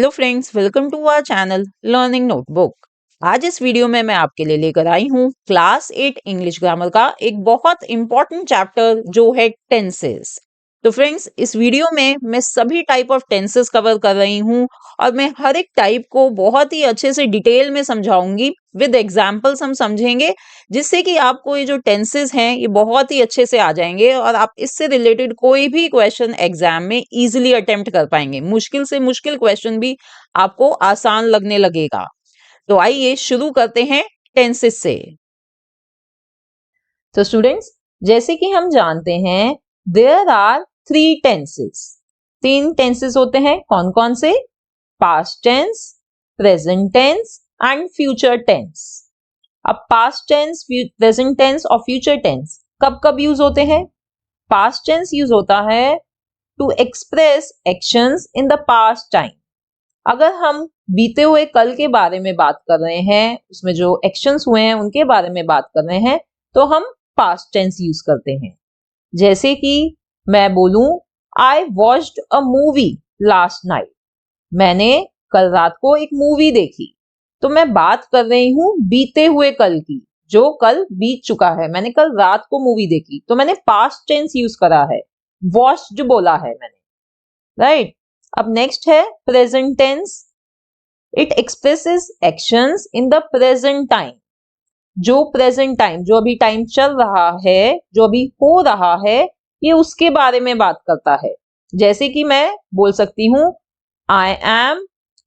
Hello friends, welcome to our channel learning notebook. आज इस video में मैं आपके लिए लेकर आई हूँ क्लास 8 इंग्लिश ग्रामर का एक बहुत इंपॉर्टेंट चैप्टर जो है टेंसेस। तो फ्रेंड्स, इस वीडियो में मैं सभी टाइप ऑफ टेंसेस कवर कर रही हूँ और मैं हर एक टाइप को बहुत ही अच्छे से डिटेल में समझाऊंगी। विद एग्जाम्पल्स हम समझेंगे, जिससे कि आपको ये जो टेंसेस हैं ये बहुत ही अच्छे से आ जाएंगे और आप इससे रिलेटेड कोई भी क्वेश्चन एग्जाम में इजीली अटेम्प्ट कर पाएंगे। मुश्किल से मुश्किल क्वेश्चन भी आपको आसान लगने लगेगा। तो आइए शुरू करते हैं टेंसेस से। तो स्टूडेंट्स, जैसे कि हम जानते हैं देयर आर 3 टेंसेस। 3 टेंसेस होते हैं। कौन कौन से? Past tense, present tense and future tense. अब पास्ट टेंस, प्रेजेंट टेंस और फ्यूचर टेंस कब कब यूज होते हैं? पास्ट टेंस यूज होता है to express actions in the past time. अगर हम बीते हुए कल के बारे में बात कर रहे हैं, उसमें जो एक्शंस हुए हैं उनके बारे में बात कर रहे हैं, तो हम पास्ट टेंस यूज करते हैं। जैसे कि मैं बोलूं I watched a movie last night. मैंने कल रात को एक मूवी देखी। तो मैं बात कर रही हूं बीते हुए कल की, जो कल बीत चुका है। मैंने कल रात को मूवी देखी, तो मैंने पास्ट टेंस यूज करा है, वॉच्ड बोला है मैंने, राइट। अब नेक्स्ट है present tense. It expresses actions in the present time. जो प्रेजेंट टाइम, जो अभी टाइम चल रहा है, जो अभी हो रहा है, ये उसके बारे में बात करता है। जैसे कि मैं बोल सकती हूँ I am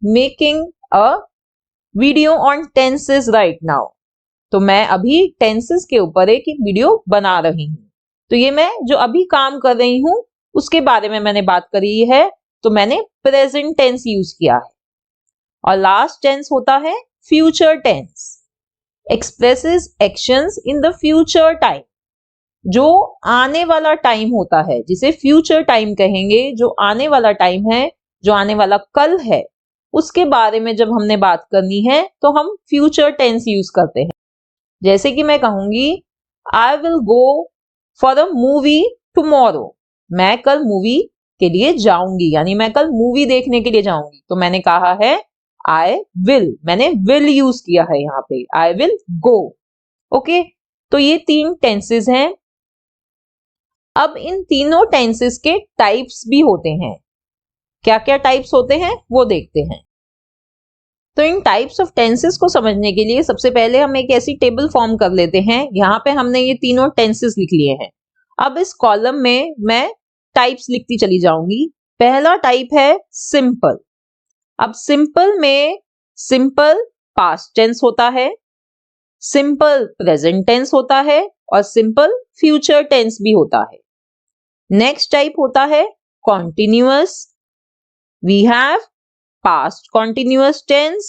making a video on tenses right now. तो मैं अभी टेंसेस के ऊपर एक वीडियो बना रही हूँ। तो ये मैं जो अभी काम कर रही हूँ उसके बारे में मैंने बात करी है, तो मैंने प्रेजेंट टेंस यूज किया है। और लास्ट टेंस होता है future tense. Expresses actions in the future time. जो आने वाला टाइम होता है, जिसे फ्यूचर टाइम कहेंगे, जो आने वाला टाइम है, जो आने वाला कल है, उसके बारे में जब हमने बात करनी है तो हम फ्यूचर टेंस यूज करते हैं। जैसे कि मैं कहूंगी I will go for a movie tomorrow. मैं कल मूवी के लिए जाऊंगी, यानी मैं कल मूवी देखने के लिए जाऊंगी। तो मैंने कहा है आई विल, मैंने विल यूज किया है यहाँ पे, आई विल गो। ओके, तो ये 3 टेंसेस हैं। अब इन तीनों टेंसेस के टाइप्स भी होते हैं। क्या क्या टाइप्स होते हैं वो देखते हैं। तो इन टाइप्स ऑफ टेंसेस को समझने के लिए सबसे पहले हम एक ऐसी टेबल फॉर्म कर लेते हैं। यहाँ पे हमने ये तीनों टेंसेस लिख लिए हैं। अब इस कॉलम में मैं टाइप्स लिखती चली जाऊंगी। पहला टाइप है सिंपल। अब सिंपल में सिंपल पास्ट टेंस होता है, सिंपल प्रेजेंट टेंस होता है और सिंपल फ्यूचर टेंस भी होता है। नेक्स्ट टाइप होता है continuous. We have past continuous tense,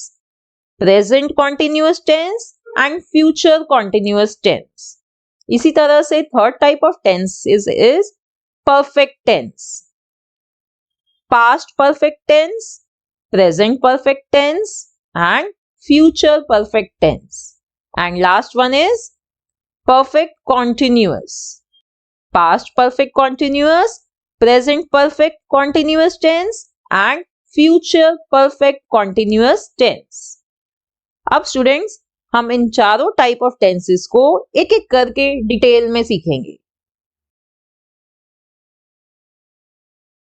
present continuous tense and future continuous tense. इसी तरह से third type of tense is perfect tense. Past perfect tense, present perfect tense and future perfect tense. And last one is perfect continuous. Past perfect continuous, present perfect continuous tense and future perfect continuous tense. अब students, हम इन चारों type of tenses को एक एक करके detail में सीखेंगे।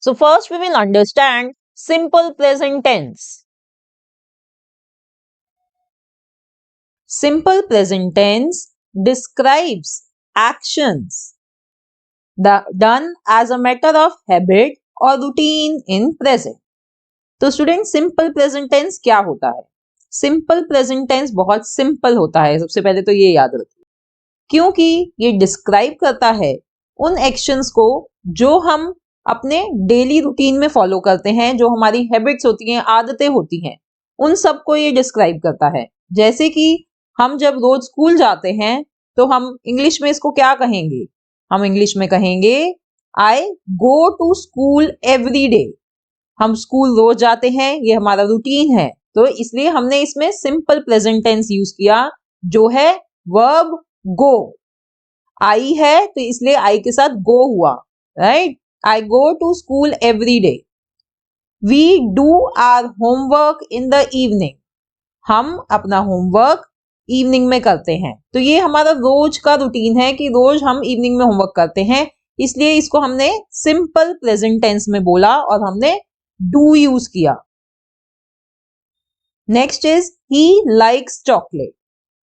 So first we will understand simple present tense. Simple present tense describes actions done as a matter of habit or routine in present. तो स्टूडेंट, सिंपल प्रेजेंट टेंस क्या होता है? सिंपल प्रेजेंट टेंस बहुत simple होता है, सबसे पहले तो ये याद रखिए, क्योंकि ये डिस्क्राइब करता है उन एक्शंस को जो हम अपने डेली रूटीन में फॉलो करते हैं, जो हमारी हैबिट्स होती हैं, आदतें होती हैं, उन सबको ये डिस्क्राइब करता है। जैसे कि हम जब रोज स्कूल जाते हैं तो हम इंग्लिश में इसको क्या कहेंगे? हम इंग्लिश में कहेंगे I go to school every day. हम स्कूल रोज जाते हैं, ये हमारा रूटीन है। तो इसलिए हमने इसमें सिंपल प्रेजेंट टेंस यूज किया, जो है वर्ब गो। आई है तो इसलिए आई के साथ गो हुआ, right. I go to school every day. We do our homework in the evening. हम अपना होमवर्क इवनिंग में करते हैं। तो ये हमारा रोज का रूटीन है कि रोज हम इवनिंग में होमवर्क करते हैं, इसलिए इसको हमने सिंपल प्रेजेंट टेंस में बोला और हमने डू यूज किया। Next is he likes chocolate.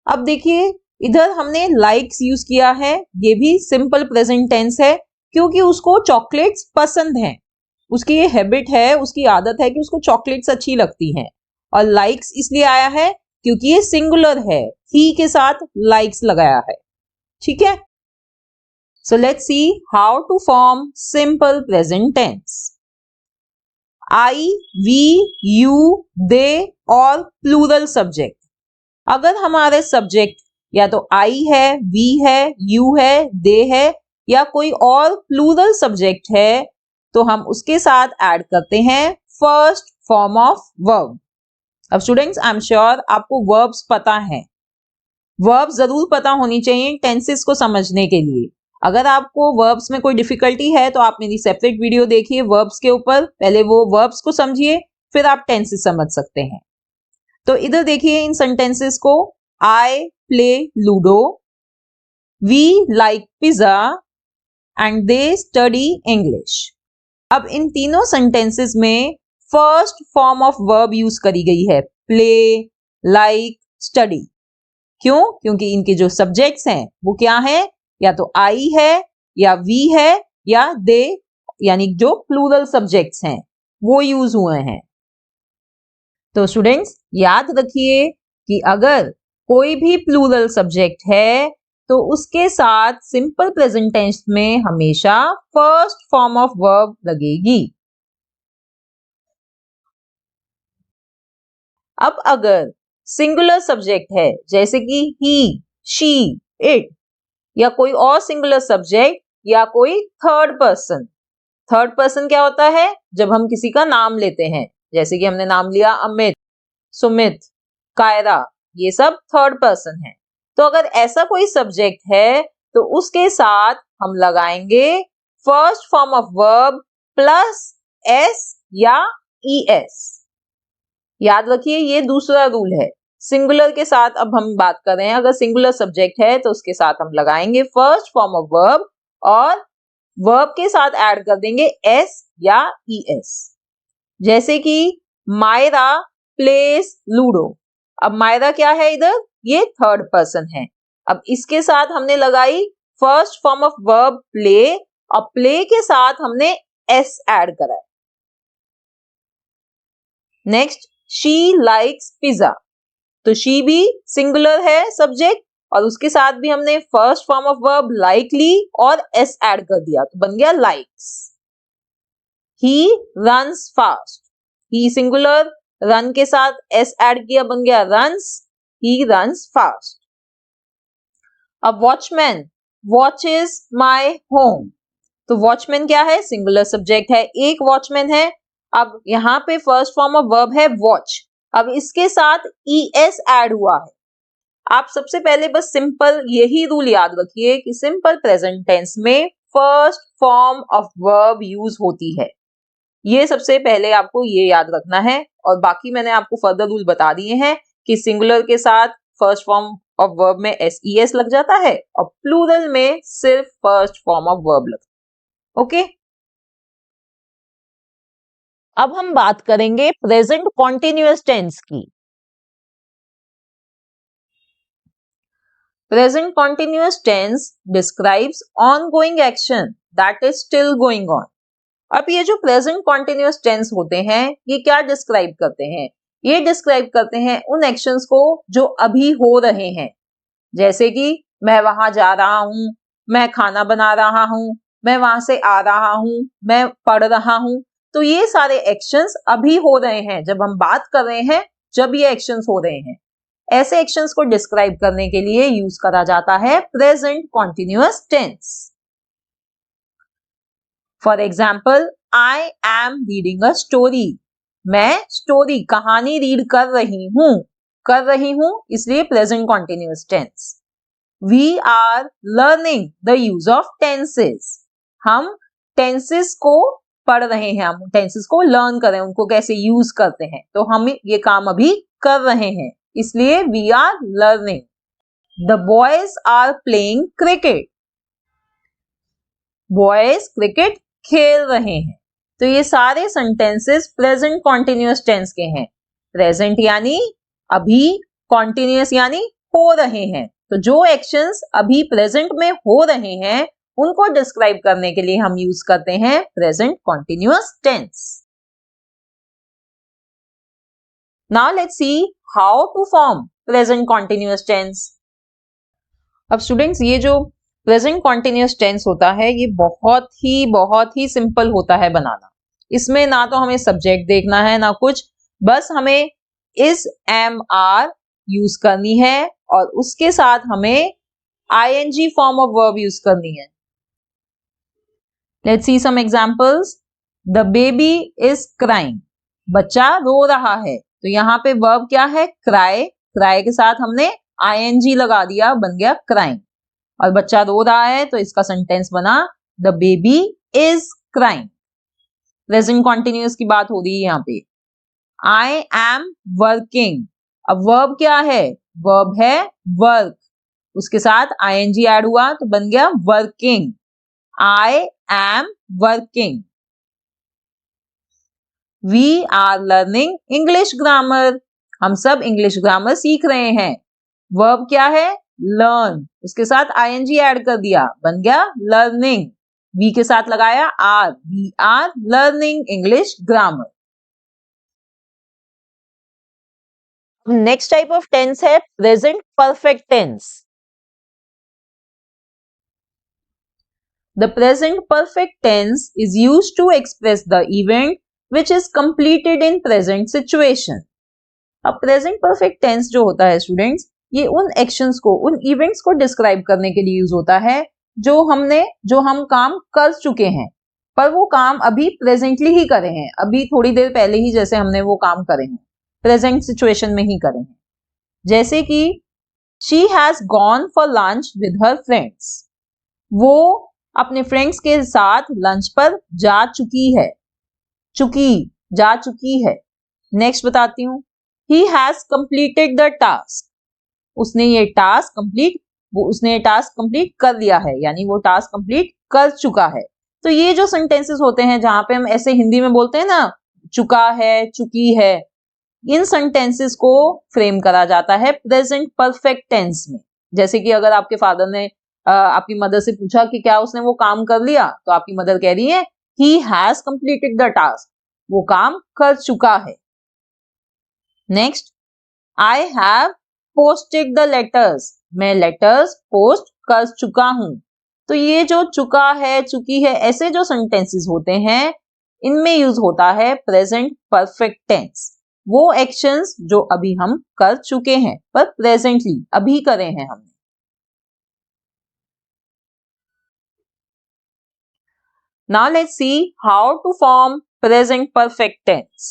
अब देखिए इधर हमने लाइक्स यूज किया है, ये भी सिंपल प्रेजेंट टेंस है क्योंकि उसको चॉकलेट्स पसंद हैं। उसकी ये हैबिट है, उसकी आदत है कि उसको चॉकलेट्स अच्छी लगती हैं। और लाइक्स इसलिए आया है क्योंकि ये सिंगुलर है, ही के साथ लाइक्स लगाया है। ठीक है, सो let's see how to form simple present tense. I, we, you, they और प्लूरल सब्जेक्ट। अगर हमारे सब्जेक्ट या तो आई है, वी है, यू है, दे है या कोई और प्लूरल सब्जेक्ट है तो हम उसके साथ ऐड करते हैं फर्स्ट फॉर्म ऑफ वर्ब। अब स्टूडेंट्स आई एम श्योर आपको वर्ब्स पता है, वर्ब्स जरूर पता होनी चाहिए टेंसेस को समझने के लिए। अगर आपको वर्ब्स में कोई डिफिकल्टी है तो आप मेरी सेपरेट वीडियो देखिए वर्ब्स के ऊपर, पहले वो वर्ब्स को समझिए फिर आप टेंसेस समझ सकते हैं। तो इधर देखिए इन सेंटेंसेस को, I play ludo, we like pizza and they study English. अब इन तीनों सेंटेंसेस में first form of verb use करी गई है, प्ले, लाइक, स्टडी। क्यों? क्योंकि इनके जो सब्जेक्ट्स हैं वो क्या है, या तो आई है या वी है या दे, यानी जो प्लूरल सब्जेक्ट्स हैं वो यूज हुए हैं। तो स्टूडेंट्स याद रखिए कि अगर कोई भी प्लूरल सब्जेक्ट है तो उसके साथ सिंपल प्रेजेंट टेंस में हमेशा फर्स्ट फॉर्म ऑफ वर्ब लगेगी। अब अगर सिंगुलर सब्जेक्ट है जैसे कि ही, शी, इट या कोई और सिंगुलर सब्जेक्ट या कोई थर्ड पर्सन। थर्ड पर्सन क्या होता है? जब हम किसी का नाम लेते हैं, जैसे कि हमने नाम लिया अमित, सुमित, कायरा, ये सब थर्ड पर्सन है। तो अगर ऐसा कोई सब्जेक्ट है तो उसके साथ हम लगाएंगे first form of verb plus S या ईएस। याद रखिए ये दूसरा रूल है। सिंगुलर के साथ अब हम बात कर रहे हैं, अगर सिंगुलर सब्जेक्ट है तो उसके साथ हम लगाएंगे फर्स्ट फॉर्म ऑफ वर्ब और वर्ब के साथ ऐड कर देंगे एस या ईएस। जैसे कि मायरा प्लेस लूडो। अब मायरा क्या है इधर? ये थर्ड पर्सन है। अब इसके साथ हमने लगाई first form of verb play और प्ले के साथ हमने एस ऐड करा है। Next, she likes pizza. तो शी भी सिंगुलर है सब्जेक्ट और उसके साथ भी हमने first form of verb like ली और एस ऐड कर दिया तो बन गया likes. He runs fast. He singular, run के साथ एस ऐड किया बन गया रन्स, ही रन्स फास्ट। अब वॉचमैन वॉचेस माय होम। तो वॉचमैन क्या है? सिंगुलर सब्जेक्ट है, एक वॉचमैन है। अब यहाँ पे फर्स्ट फॉर्म ऑफ वर्ब है वॉच, अब इसके साथ ईएस ऐड हुआ है। आप सबसे पहले बस सिंपल यही रूल याद रखिए कि सिंपल प्रेजेंट टेंस में first form of verb use होती है। ये सबसे पहले आपको ये याद रखना है और बाकी मैंने आपको फर्दर रूल बता दिए हैं कि सिंगुलर के साथ फर्स्ट फॉर्म ऑफ वर्ब में एस लग जाता है और प्लूरल में सिर्फ फर्स्ट फॉर्म ऑफ वर्ब लगता है। ओके, अब हम बात करेंगे प्रेजेंट कॉन्टिन्यूअस टेंस की। Present continuous tense describes ongoing action that is still going on. अब ये जो प्रेजेंट कॉन्टिन्यूअस टेंस होते हैं ये क्या डिस्क्राइब करते हैं? ये डिस्क्राइब करते हैं उन एक्शंस को जो अभी हो रहे हैं। जैसे कि मैं वहां जा रहा हूं, मैं खाना बना रहा हूं, मैं वहां से आ रहा हूं, मैं पढ़ रहा हूं। तो ये सारे एक्शंस अभी हो रहे हैं, जब हम बात कर रहे हैं जब ये एक्शंस हो रहे हैं। ऐसे एक्शंस को डिस्क्राइब करने के लिए यूज करा जाता है present continuous tense. For example, I am reading a story. मैं स्टोरी, कहानी रीड कर रही हूं इसलिए present continuous tense. We are learning the use of tenses. हम टेंसेस को पढ़ रहे हैं, हम टेंसेस को लर्न कर रहे हैं, उनको कैसे यूज करते हैं, तो हम ये काम अभी कर रहे हैं, इसलिए we are learning. The boys are playing cricket. Boys cricket खेल रहे हैं। तो ये सारे सेंटेंसेस प्रेजेंट कॉन्टिन्यूअस टेंस के हैं। प्रेजेंट यानी अभी, कॉन्टिन्यूअस यानी हो रहे हैं। तो जो एक्शंस अभी प्रेजेंट में हो रहे हैं उनको डिस्क्राइब करने के लिए हम यूज करते हैं present continuous tense. Now let's see how to form present continuous tense. अब स्टूडेंट्स, ये जो प्रेजेंट कॉन्टिन्यूअस टेंस होता है ये बहुत ही सिंपल होता है बनाना। इसमें ना तो हमें सब्जेक्ट देखना है ना कुछ, बस हमें इज, एम, आर यूज करनी है और उसके साथ हमें ING form of verb use करनी है। Let's see some examples. The baby is crying. बच्चा रो रहा है। तो यहाँ पे वर्ब क्या है? क्राई। क्राई के साथ हमने आईएनजी लगा दिया, बन गया क्राइंग। और बच्चा रो रहा है तो इसका सेंटेंस बना the baby is crying. Present continuous की बात हो रही है यहाँ पे। आई एम वर्किंग। अब वर्ब क्या है? वर्ब है वर्क, उसके साथ आईएनजी ऐड हुआ तो बन गया working. I am working. We are learning English grammar. हम सब इंग्लिश ग्रामर सीख रहे हैं। वर्ब क्या है? लर्न, उसके साथ आईएनजी ऐड कर दिया, बन गया लर्निंग। वी के साथ लगाया are, we are learning English grammar. Next type of tense है present perfect tense. The present perfect tense is used to express the event which is completed in present situation. अब present perfect tense जो होता है students, ये उन actions को, उन events को डिस्क्राइब करने के लिए यूज होता है जो हम काम कर चुके हैं, पर वो काम अभी प्रेजेंटली ही करे हैं, अभी थोड़ी देर पहले ही जैसे हमने वो काम करे हैं, प्रेजेंट सिचुएशन में ही करे हैं। जैसे कि she has gone for lunch with her friends. वो अपने फ्रेंड्स के साथ लंच पर जा चुकी है। जा चुकी है। नेक्स्ट बताती हूँ। He has completed the task. उसने ये टास्क कंप्लीट कर लिया है, यानी वो टास्क कंप्लीट कर चुका है। तो ये जो सेंटेंसेस होते हैं जहां पे हम ऐसे हिंदी में बोलते हैं ना, चुका है, चुकी है, इन सेंटेंसेस को फ्रेम करा जाता है प्रेजेंट परफेक्ट टेंस में। जैसे कि अगर आपके फादर ने आपकी मदर से पूछा कि क्या उसने वो काम कर लिया, तो आपकी मदर कह रही है he has completed the task, वो काम कर चुका है। Next, I have posted the letters, मैं लेटर्स पोस्ट कर चुका हूं। तो ये जो चुका है, चुकी है, ऐसे जो सेंटेंसेस होते हैं इनमें यूज होता है प्रेजेंट परफेक्ट टेंस। वो एक्शंस जो अभी हम कर चुके हैं पर प्रेजेंटली अभी करे हैं हमने। Now let's see how to form present perfect tense.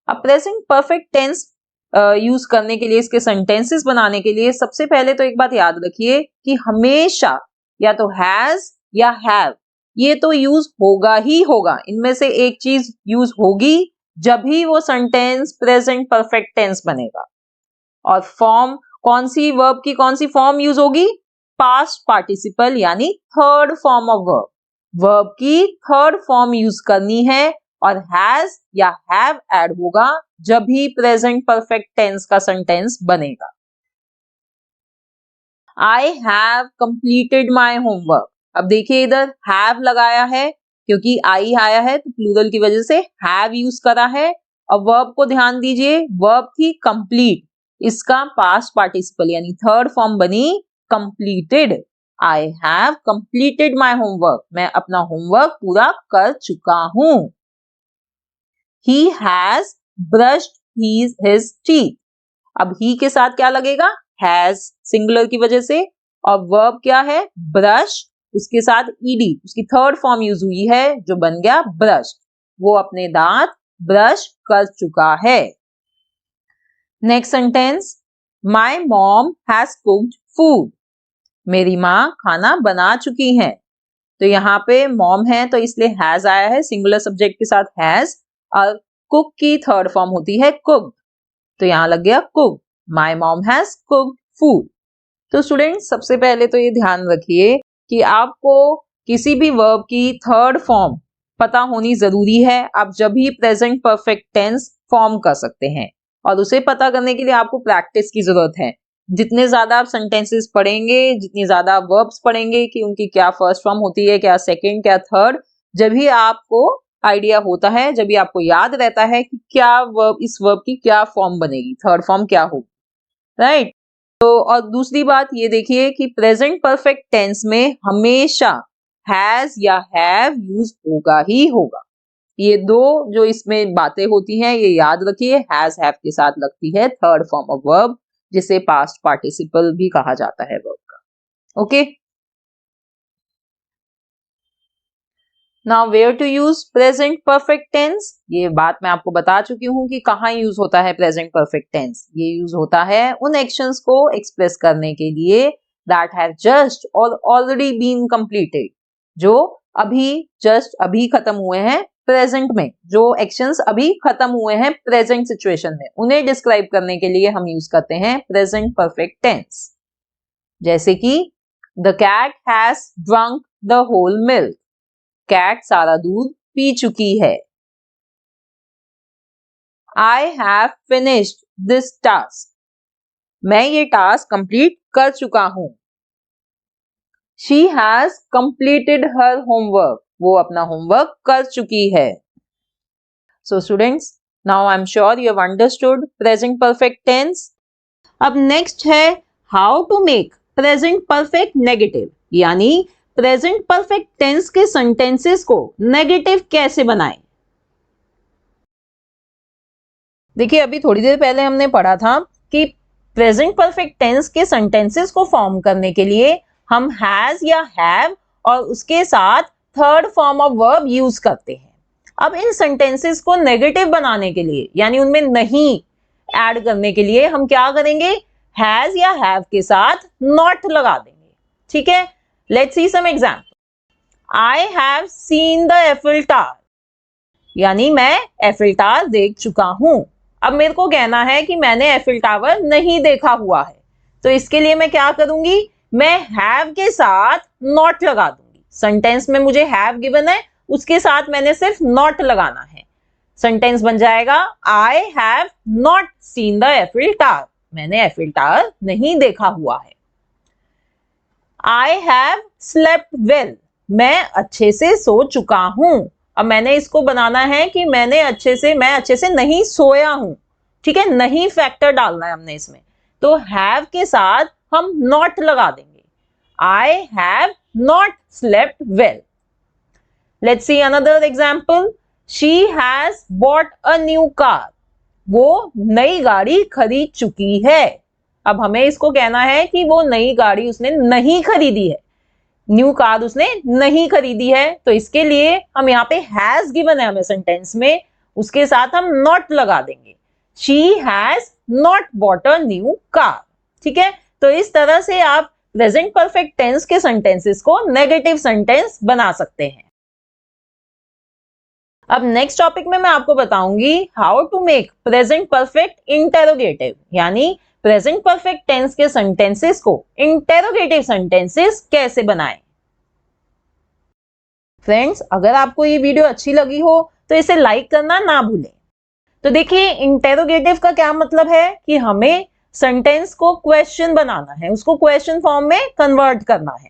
अब प्रेजेंट परफेक्ट टेंस यूज करने के लिए, इसके सेंटेंसेस बनाने के लिए सबसे पहले तो एक बात याद रखिए कि हमेशा या तो हैज या हैव, ये तो यूज होगा ही होगा। इनमें से एक चीज यूज होगी जब ही वो सेंटेंस प्रेजेंट परफेक्ट टेंस बनेगा। और फॉर्म कौन सी, वर्ब की कौन सी फॉर्म यूज होगी? पास्ट पार्टिसिपल यानी third form of verb. Verb की थर्ड फॉर्म यूज करनी है और हैज या हैव ऐड होगा जब भी प्रेजेंट परफेक्ट टेंस का सेंटेंस बनेगा। I have completed my homework. अब देखिए इधर हैव लगाया है क्योंकि आई आया है तो प्लूरल की वजह से हैव यूज करा है। और वर्ब को ध्यान दीजिए, वर्ब थी कंप्लीट, इसका पास्ट पार्टिसिपल यानी थर्ड फॉर्म बनी completed. I have completed my homework, मैं अपना होमवर्क पूरा कर चुका हूं। He has brushed his teeth. अब he के साथ क्या लगेगा? has, सिंगुलर की वजह से। और वर्ब क्या है? ब्रश, उसके साथ ed, उसकी थर्ड फॉर्म यूज हुई है जो बन गया ब्रश। वो अपने दांत ब्रश कर चुका है। Next sentence, My mom has cooked food. मेरी माँ खाना बना चुकी है। तो यहाँ पे मॉम है तो इसलिए हैज आया है सिंगुलर सब्जेक्ट के साथ हैज, और कुक की थर्ड फॉर्म होती है कुक, तो यहाँ लग गया cook. My mom has cooked food. तो स्टूडेंट्स सबसे पहले तो ये ध्यान रखिए कि आपको किसी भी वर्ब की थर्ड फॉर्म पता होनी जरूरी है। आप जब भी प्रेजेंट परफेक्ट टेंस फॉर्म कर सकते हैं, और उसे पता करने के लिए आपको प्रैक्टिस की जरूरत है। जितने ज्यादा आप सेंटेंसेस पढ़ेंगे, जितनी ज्यादा वर्ब्स पढ़ेंगे कि उनकी क्या फर्स्ट फॉर्म होती है, क्या सेकंड, क्या थर्ड, जब भी आपको आइडिया होता है, जब भी आपको याद रहता है कि क्या वर्ब, इस वर्ब की क्या फॉर्म बनेगी, थर्ड फॉर्म क्या होगी, राइट। तो और दूसरी बात ये देखिए कि प्रेजेंट परफेक्ट टेंस में हमेशा हैज या हैव यूज होगा ही होगा। ये दो जो इसमें बातें होती हैं ये याद रखिए। हैज हैव के साथ लगती है थर्ड फॉर्म ऑफ वर्ब, जिसे पास्ट पार्टिसिपल भी कहा जाता है वर्ब का। Okay, now where to use present perfect tense. ये बात मैं आपको बता चुकी हूं कि कहाँ यूज होता है प्रेजेंट परफेक्ट टेंस। ये यूज होता है उन एक्शंस को एक्सप्रेस करने के लिए दैट हैव जस्ट और ऑलरेडी बीन कंप्लीटेड, जो अभी जस्ट अभी खत्म हुए हैं प्रेजेंट में, जो एक्शंस अभी खत्म हुए हैं प्रेजेंट सिचुएशन में, उन्हें डिस्क्राइब करने के लिए हम यूज करते हैं प्रेजेंट परफेक्ट टेंस। जैसे कि the cat has drunk the whole milk, cat सारा दूध पी चुकी है। I have finished this task, मैं ये टास्क कंप्लीट कर चुका हूं। She has completed her homework, वो अपना होमवर्क कर चुकी है। So students, now I'm sure you have understood present perfect tense. अब नेक्स्ट है how to make present perfect negative, यानी प्रेजेंट परफेक्ट टेंस के सेंटेंसेस को नेगेटिव कैसे बनाएं। देखिए अभी थोड़ी देर पहले हमने पढ़ा था कि प्रेजेंट परफेक्ट टेंस के सेंटेंसेस को फॉर्म करने के लिए हम हैज या हैव और उसके साथ third form of verb use करते हैं। अब इन सेंटेंसेस को नेगेटिव बनाने के लिए, यानी उनमें नहीं ऐड करने के लिए, हम क्या करेंगे, हैज या हैव के साथ नॉट लगा देंगे। ठीक है, let's see some example. I have seen the Eiffel Tower, यानी मैं एफिल टावर देख चुका हूं। अब मेरे को कहना है कि मैंने एफिल टावर नहीं देखा हुआ है, तो इसके लिए मैं क्या करूंगी, मैं हैव के साथ नॉट लगा दूंगी। सेंटेंस में मुझे हैव गिवन है, उसके साथ मैंने सिर्फ नॉट लगाना है। सेंटेंस बन जाएगा आई have not seen the Eiffel tower, मैंने एफिल टावर नहीं देखा हुआ है। आई हैव स्लेप्ट वेल, मैं अच्छे से सो चुका हूं। अब मैंने इसको बनाना है कि मैं अच्छे से नहीं सोया हूं। ठीक है, नहीं फैक्टर डालना है हमने इसमें, तो हैव के साथ हम नॉट लगा देंगे। I have not slept well. Let's see another example. She has bought a new car, वो नई गाड़ी खरीद चुकी है। अब हमें इसको कहना है कि वो नई गाड़ी उसने नहीं खरीदी है, न्यू कार उसने नहीं खरीदी है, तो इसके लिए हम यहाँ पे हैज गिवन है हमें सेंटेंस में, उसके साथ हम नॉट लगा देंगे। She has not bought a new car. ठीक है, तो इस तरह से आप प्रेजेंट परफेक्ट टेंस के सेंटेंसेस को नेगेटिव सेंटेंस बना सकते हैं। अब नेक्स्ट टॉपिक में मैं आपको बताऊंगी how to make present perfect interrogative, यानी प्रेजेंट परफेक्ट टेंस के सेंटेंसेस को इंटेरोगेटिव सेंटेंसेस कैसे बनाएं। फ्रेंड्स, अगर आपको ये वीडियो अच्छी लगी हो तो इसे लाइक करना ना भूलें। तो देखिए इंटेरोगेटिव का क्या मतलब है कि हमें सेंटेंस को क्वेश्चन बनाना है, उसको क्वेश्चन फॉर्म में कन्वर्ट करना है।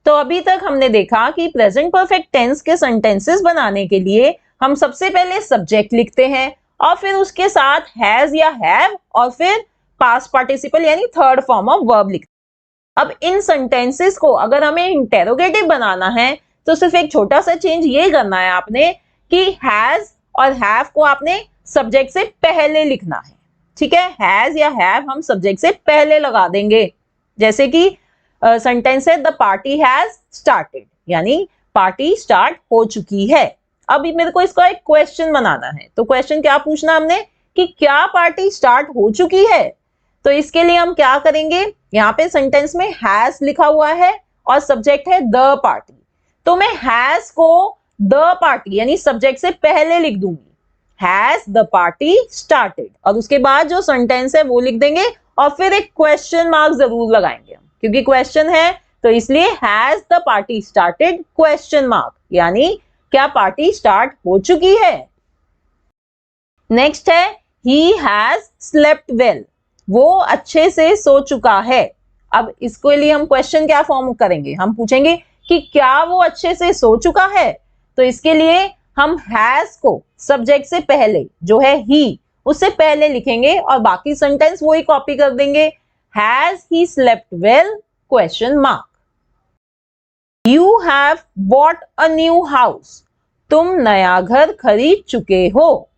तो अभी तक हमने देखा कि प्रेजेंट परफेक्ट टेंस के सेंटेंसेस बनाने के लिए हम सबसे पहले सब्जेक्ट लिखते हैं और फिर उसके साथ हैज या हैव और फिर पास्ट पार्टिसिपल यानी थर्ड फॉर्म ऑफ वर्ब लिखते हैं। अब इन सेंटेंसेस को अगर हमें इंटेरोगेटिव बनाना है तो सिर्फ एक छोटा सा चेंज ये करना है आपने कि हैज और हैव को आपने सब्जेक्ट से पहले लिखना है। ठीक है, हैज या हैव हम सब्जेक्ट से पहले लगा देंगे। जैसे कि सेंटेंस है द पार्टी हैज स्टार्टेड, यानी पार्टी स्टार्ट हो चुकी है। अभी मेरे को इसका एक क्वेश्चन बनाना है, तो क्वेश्चन क्या पूछना हमने कि क्या पार्टी स्टार्ट हो चुकी है। तो इसके लिए हम क्या करेंगे, यहाँ पे सेंटेंस में हैज लिखा हुआ है और सब्जेक्ट है द पार्टी, तो मैं हैज को द पार्टी यानी सब्जेक्ट से पहले लिख दूंगी, हैज द पार्टी स्टार्टेड, और उसके बाद जो सेंटेंस है वो लिख देंगे और फिर एक क्वेश्चन मार्क जरूर लगाएंगे हम, क्योंकि क्वेश्चन है तो इसलिए has the party started question mark, यानी क्या पार्टी स्टार्ट हो चुकी है। नेक्स्ट है ही हैज स्लेप्ट वेल, वो अच्छे से सो चुका है। अब इसके लिए हम क्वेश्चन क्या फॉर्म करेंगे, हम पूछेंगे कि क्या वो अच्छे से सो चुका है, तो इसके लिए हम हैज को सब्जेक्ट से पहले जो है ही उससे पहले लिखेंगे और बाकी सेंटेंस वही कॉपी कर देंगे, has he slept well question mark. You have bought a new house, तुम नया घर खरीद चुके हो।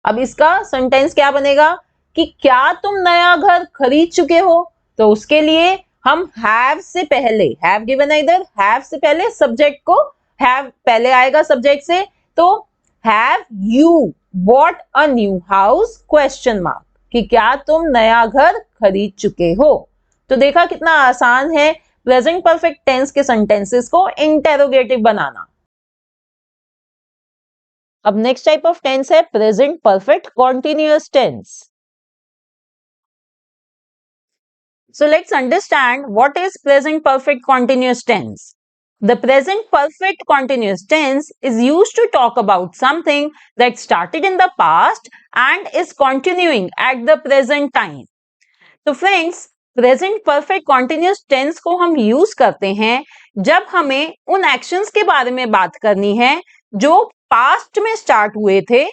अब इसका सेंटेंस क्या बनेगा कि क्या तुम नया घर खरीद चुके हो, तो उसके लिए हम हैव से पहले, हैव गिवन है इधर, हैव से पहले सब्जेक्ट को, हैव पहले आएगा सब्जेक्ट से, तो have you bought a new house question mark, कि क्या तुम नया घर खरीद चुके हो। तो देखा कितना आसान है प्रेजेंट परफेक्ट टेंस के सेंटेंसेस को इंटेरोगेटिव बनाना। अब नेक्स्ट टाइप ऑफ टेंस है present perfect continuous tense. So let's understand what is present perfect continuous tense. The present perfect continuous tense is used to talk about something that started in the past and is continuing at the present time. तो friends, present perfect continuous tense को हम use करते हैं जब हमें उन actions के बारे में बात करनी है जो पास्ट में स्टार्ट हुए थे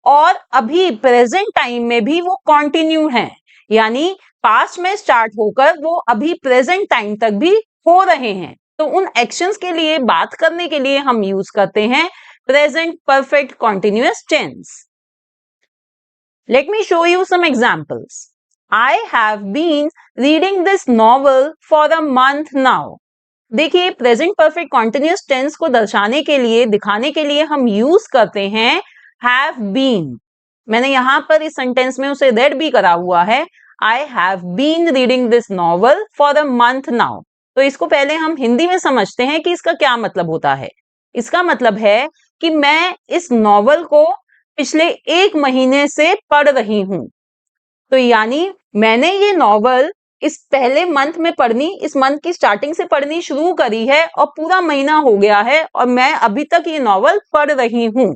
और अभी प्रेजेंट टाइम में भी वो कंटिन्यू हैं, यानी पास्ट में स्टार्ट होकर वो अभी प्रेजेंट टाइम तक भी हो रहे हैं। तो उन एक्शंस के लिए बात करने के लिए हम यूज करते हैं present perfect continuous tense. Let me show you some examples. I have been reading this novel for a month now. देखिए, प्रेजेंट परफेक्ट कॉन्टिन्यूअस टेंस को दर्शाने के लिए, दिखाने के लिए हम यूज करते हैं have been। मैंने यहां पर इस सेंटेंस में उसे रेड भी करा हुआ है, I have been reading this novel for a month now। तो इसको पहले हम हिंदी में समझते हैं कि इसका क्या मतलब होता है। इसका मतलब है कि मैं इस नॉवल को पिछले 1 महीने से पढ़ रही हूं। तो यानी मैंने ये नॉवल इस पहले मंथ में पढ़नी, इस मंथ की स्टार्टिंग से पढ़नी शुरू करी है और पूरा महीना हो गया है और मैं अभी तक ये नॉवल पढ़ रही हूं।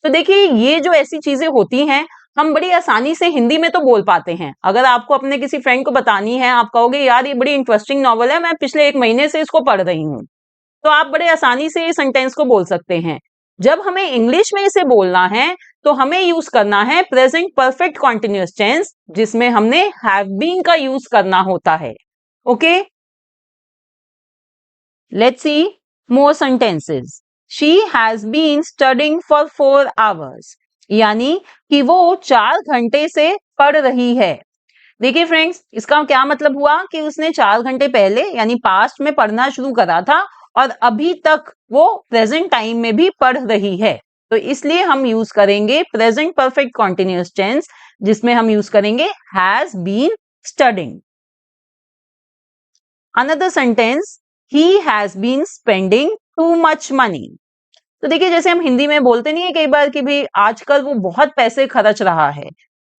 तो देखिए, ये जो ऐसी चीजें होती हैं हम बड़ी आसानी से हिंदी में तो बोल पाते हैं। अगर आपको अपने किसी फ्रेंड को बतानी है, आप कहोगे यार ये बड़ी इंटरेस्टिंग नॉवल है, मैं पिछले 1 महीने से इसको पढ़ रही हूँ, तो आप बड़े आसानी से इस सेंटेंस को बोल सकते हैं। जब हमें इंग्लिश में इसे बोलना है तो हमें यूज करना है प्रेजेंट परफेक्ट कॉन्टिन्यूअस टेंस, जिसमें हमने हैव बीन का यूज करना होता है। Okay, let's see more sentences. She has been studying for 4 hours, यानी कि वो 4 घंटे से पढ़ रही है। देखिए फ्रेंड्स, इसका क्या मतलब हुआ कि उसने 4 घंटे पहले यानी पास्ट में पढ़ना शुरू करा था और अभी तक वो प्रेजेंट टाइम में भी पढ़ रही है। तो इसलिए हम यूज करेंगे प्रेजेंट परफेक्ट कॉन्टिन्यूअस टेंस, जिसमें हम यूज करेंगे has been studying. Another sentence, he has been spending too much money. तो देखिए, जैसे हम हिंदी में बोलते नहीं है कई बार कि भाई आजकल वो बहुत पैसे खर्च रहा है,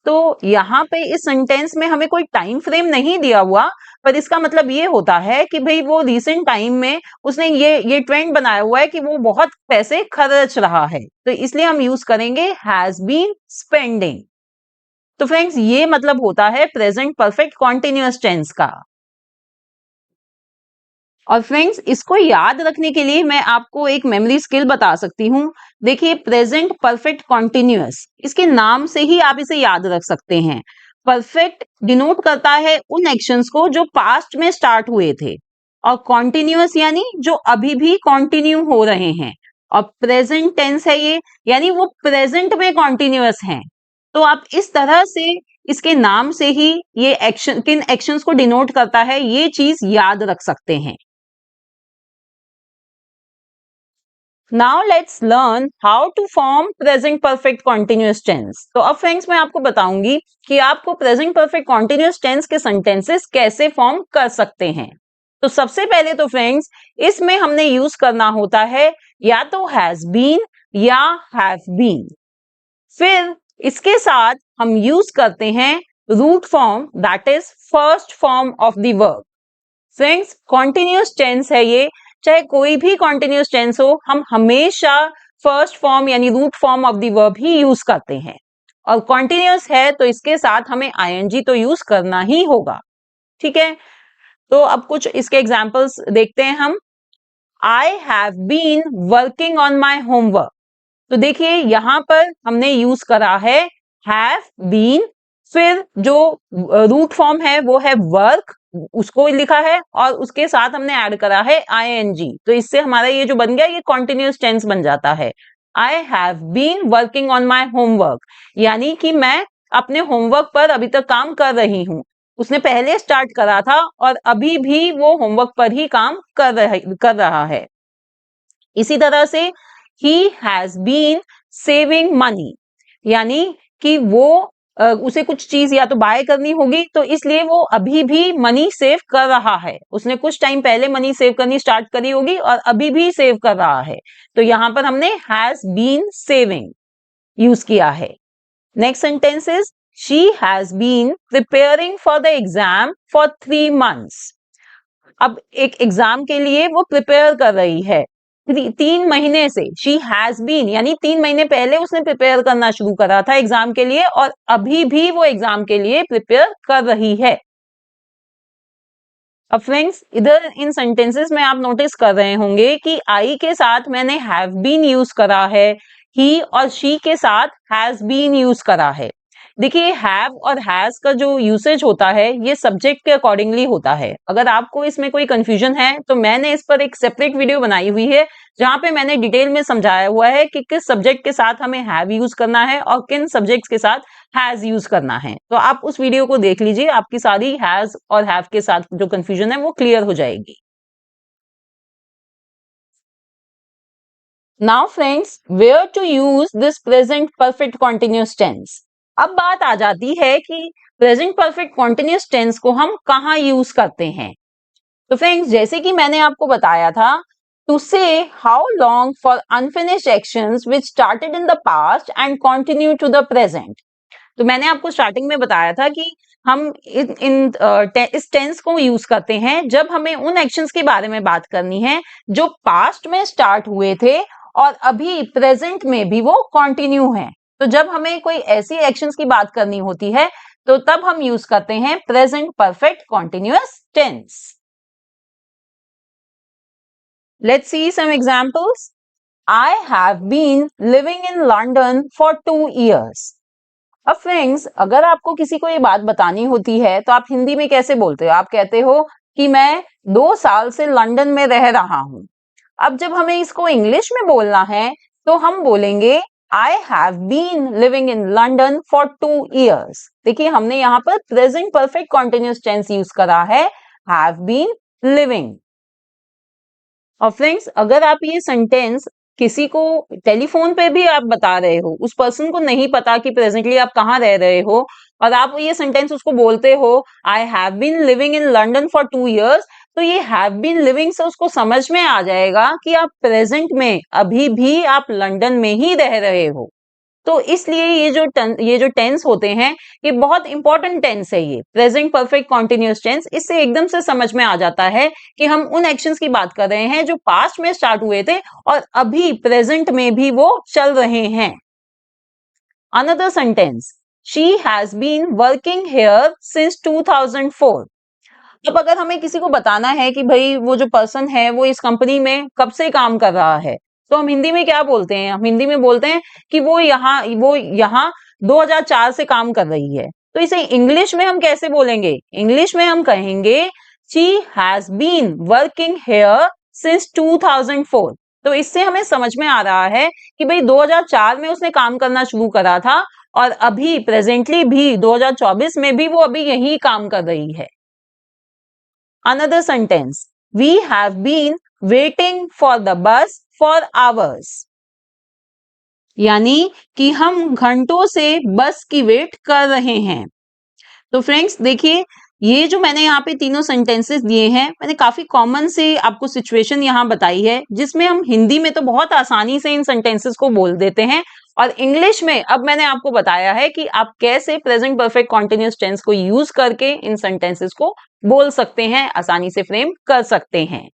तो यहाँ पे इस सेंटेंस में हमें कोई टाइम फ्रेम नहीं दिया हुआ, पर इसका मतलब ये होता है कि भाई वो रिसेंट टाइम में उसने ये ट्रेंड बनाया हुआ है कि वो बहुत पैसे खर्च रहा है, तो इसलिए हम यूज करेंगे हैज बीन स्पेंडिंग। तो फ्रेंड्स, ये मतलब होता है प्रेजेंट परफेक्ट कॉन्टिन्यूअस टेंस का। और फ्रेंड्स, इसको याद रखने के लिए मैं आपको एक मेमोरी स्किल बता सकती हूँ। देखिए, प्रेजेंट परफेक्ट कॉन्टिन्यूअस, इसके नाम से ही आप इसे याद रख सकते हैं। परफेक्ट डिनोट करता है उन एक्शंस को जो पास्ट में स्टार्ट हुए थे, और कॉन्टिन्यूअस यानी जो अभी भी कंटिन्यू हो रहे हैं, और प्रेजेंट टेंस है ये, यानी वो प्रेजेंट में कॉन्टिन्यूअस हैं। तो आप इस तरह से इसके नाम से ही ये एक्शन किन एक्शंस को डिनोट करता है ये चीज याद रख सकते हैं। Now let's learn how to form present perfect continuous tense। तो अब फ्रेंड्स, मैं आपको बताऊंगी कि आपको प्रेजेंट परफेक्ट continuous tense के सेंटेंसेस कैसे फॉर्म कर सकते हैं। तो सबसे पहले तो फ्रेंड्स इसमें हमने यूज करना होता है या तो हैज बीन या हैव बीन। फिर इसके साथ हम यूज करते हैं root form that is first form of the verb. Friends continuous tense है ये, चाहे कोई भी कॉन्टिन्यूअस टेंस हो हम हमेशा फर्स्ट फॉर्म यानी root form of the verb ही यूज करते हैं। और कॉन्टिन्यूअस है तो इसके साथ हमें आईएनजी तो यूज करना ही होगा। ठीक है, तो अब कुछ इसके एग्जाम्पल्स देखते हैं हम। I have been working on my homework. तो देखिए यहां पर हमने यूज करा है हैव बीन, फिर जो रूट फॉर्म है वो है वर्क, उसको लिखा है और उसके साथ हमने ऐड करा है आईएनजी। तो इससे हमारा ये जो बन गया ये कॉन्टिन्यूअस टेंस बन जाता है। I have been working on my homework, यानी कि मैं अपने होमवर्क पर अभी तक काम कर रही हूं। उसने पहले स्टार्ट करा था और अभी भी वो होमवर्क पर ही काम कर रहा है। इसी तरह से ही हैज बीन सेविंग मनी, यानी कि वो उसे कुछ चीज या तो बाय करनी होगी तो इसलिए वो अभी भी मनी सेव कर रहा है। उसने कुछ टाइम पहले मनी सेव करनी स्टार्ट करी होगी और अभी भी सेव कर रहा है। तो यहां पर हमने हैज बीन सेविंग यूज किया है। Next sentence is she has been preparing for the exam for 3 months। अब एक एग्जाम के लिए वो प्रिपेयर कर रही है 3 महीने से। शी हैज बीन यानी 3 महीने पहले उसने प्रिपेयर करना शुरू करा था एग्जाम के लिए और अभी भी वो एग्जाम के लिए प्रिपेयर कर रही है। अब फ्रेंड्स इधर इन सेंटेंसेस में आप नोटिस कर रहे होंगे कि आई के साथ मैंने हैव बीन यूज करा है, ही और शी के साथ हैज बीन यूज करा है। देखिए हैव और हैज का जो यूसेज होता है ये सब्जेक्ट के अकॉर्डिंगली होता है। अगर आपको इसमें कोई कंफ्यूजन है तो मैंने इस पर एक सेपरेट वीडियो बनाई हुई है जहां पे मैंने डिटेल में समझाया हुआ है कि किस सब्जेक्ट के साथ हमें हैव यूज करना है और किन सब्जेक्ट्स के साथ हैज यूज करना है। तो आप उस वीडियो को देख लीजिए, आपकी सारी हैज और हैव के साथ जो कंफ्यूजन है वो क्लियर हो जाएगी। Now friends where to use this present perfect continuous tense. अब बात आ जाती है कि प्रेजेंट परफेक्ट कॉन्टिन्यूअस टेंस को हम कहाँ यूज करते हैं। तो फ्रेंड्स जैसे कि मैंने आपको बताया था to say how long for unfinished actions which started in the past and continue to the present. तो मैंने आपको स्टार्टिंग में बताया था कि हम इस टेंस को यूज करते हैं जब हमें उन एक्शंस के बारे में बात करनी है जो पास्ट में स्टार्ट हुए थे और अभी प्रेजेंट में भी वो कंटिन्यू हैं। तो जब हमें कोई ऐसी एक्शंस की बात करनी होती है तो तब हम यूज करते हैं present perfect continuous tense. Let's see some examples. I have been living in London for 2 years। अब फ्रेंड्स अगर आपको किसी को ये बात बतानी होती है तो आप हिंदी में कैसे बोलते हो? आप कहते हो कि मैं 2 साल से लंदन में रह रहा हूं। अब जब हमें इसको इंग्लिश में बोलना है तो हम बोलेंगे I have been living in London for 2 years। देखिए हमने यहाँ पर present perfect continuous tense use करा है have been living। और फ्रेंड्स अगर आप ये सेंटेंस किसी को टेलीफोन पे भी आप बता रहे हो, उस पर्सन को नहीं पता कि प्रेजेंटली आप कहाँ रह रहे हो और आप ये सेंटेंस उसको बोलते हो I have been living in London for 2 years, तो ये हैव बीन लिविंग से उसको समझ में आ जाएगा कि आप प्रेजेंट में अभी भी आप लंदन में ही रह रहे हो। तो इसलिए ये जो टेंस होते हैं ये बहुत इंपॉर्टेंट टेंस है, ये प्रेजेंट परफेक्ट कॉन्टिन्यूअस टेंस। इससे एकदम से समझ में आ जाता है कि हम उन एक्शंस की बात कर रहे हैं जो पास्ट में स्टार्ट हुए थे और अभी प्रेजेंट में भी वो चल रहे हैं। Another sentence she has been working here since 2004। अब अगर हमें किसी को बताना है कि भाई वो जो पर्सन है वो इस कंपनी में कब से काम कर रहा है तो हम हिंदी में क्या बोलते हैं? हम हिंदी में बोलते हैं कि वो यहाँ 2004 से काम कर रही है। तो इसे इंग्लिश में हम कैसे बोलेंगे? इंग्लिश में हम कहेंगे she has been working here since 2004। तो इससे हमें समझ में आ रहा है कि भाई 2004 में उसने काम करना शुरू करा था और अभी प्रेजेंटली भी 2024 में भी वो अभी यही काम कर रही है। Another sentence, we have been waiting for the bus for hours। यानी कि हम घंटों से बस की वेट कर रहे हैं। तो फ्रेंड्स देखिए ये जो मैंने यहाँ पे तीनों सेंटेंसेस दिए हैं, मैंने काफी कॉमन से आपको सिचुएशन यहाँ बताई है, जिसमें हम हिंदी में तो बहुत आसानी से इन सेंटेंसेस को बोल देते हैं, और इंग्लिश में अब मैंने आपको बताया है कि आप कैसे प्रेजेंट परफेक्ट कॉन्टिन्यूअस टेंस को यूज करके इन सेंटेंसेस को बोल सकते हैं, आसानी से फ्रेम कर सकते हैं।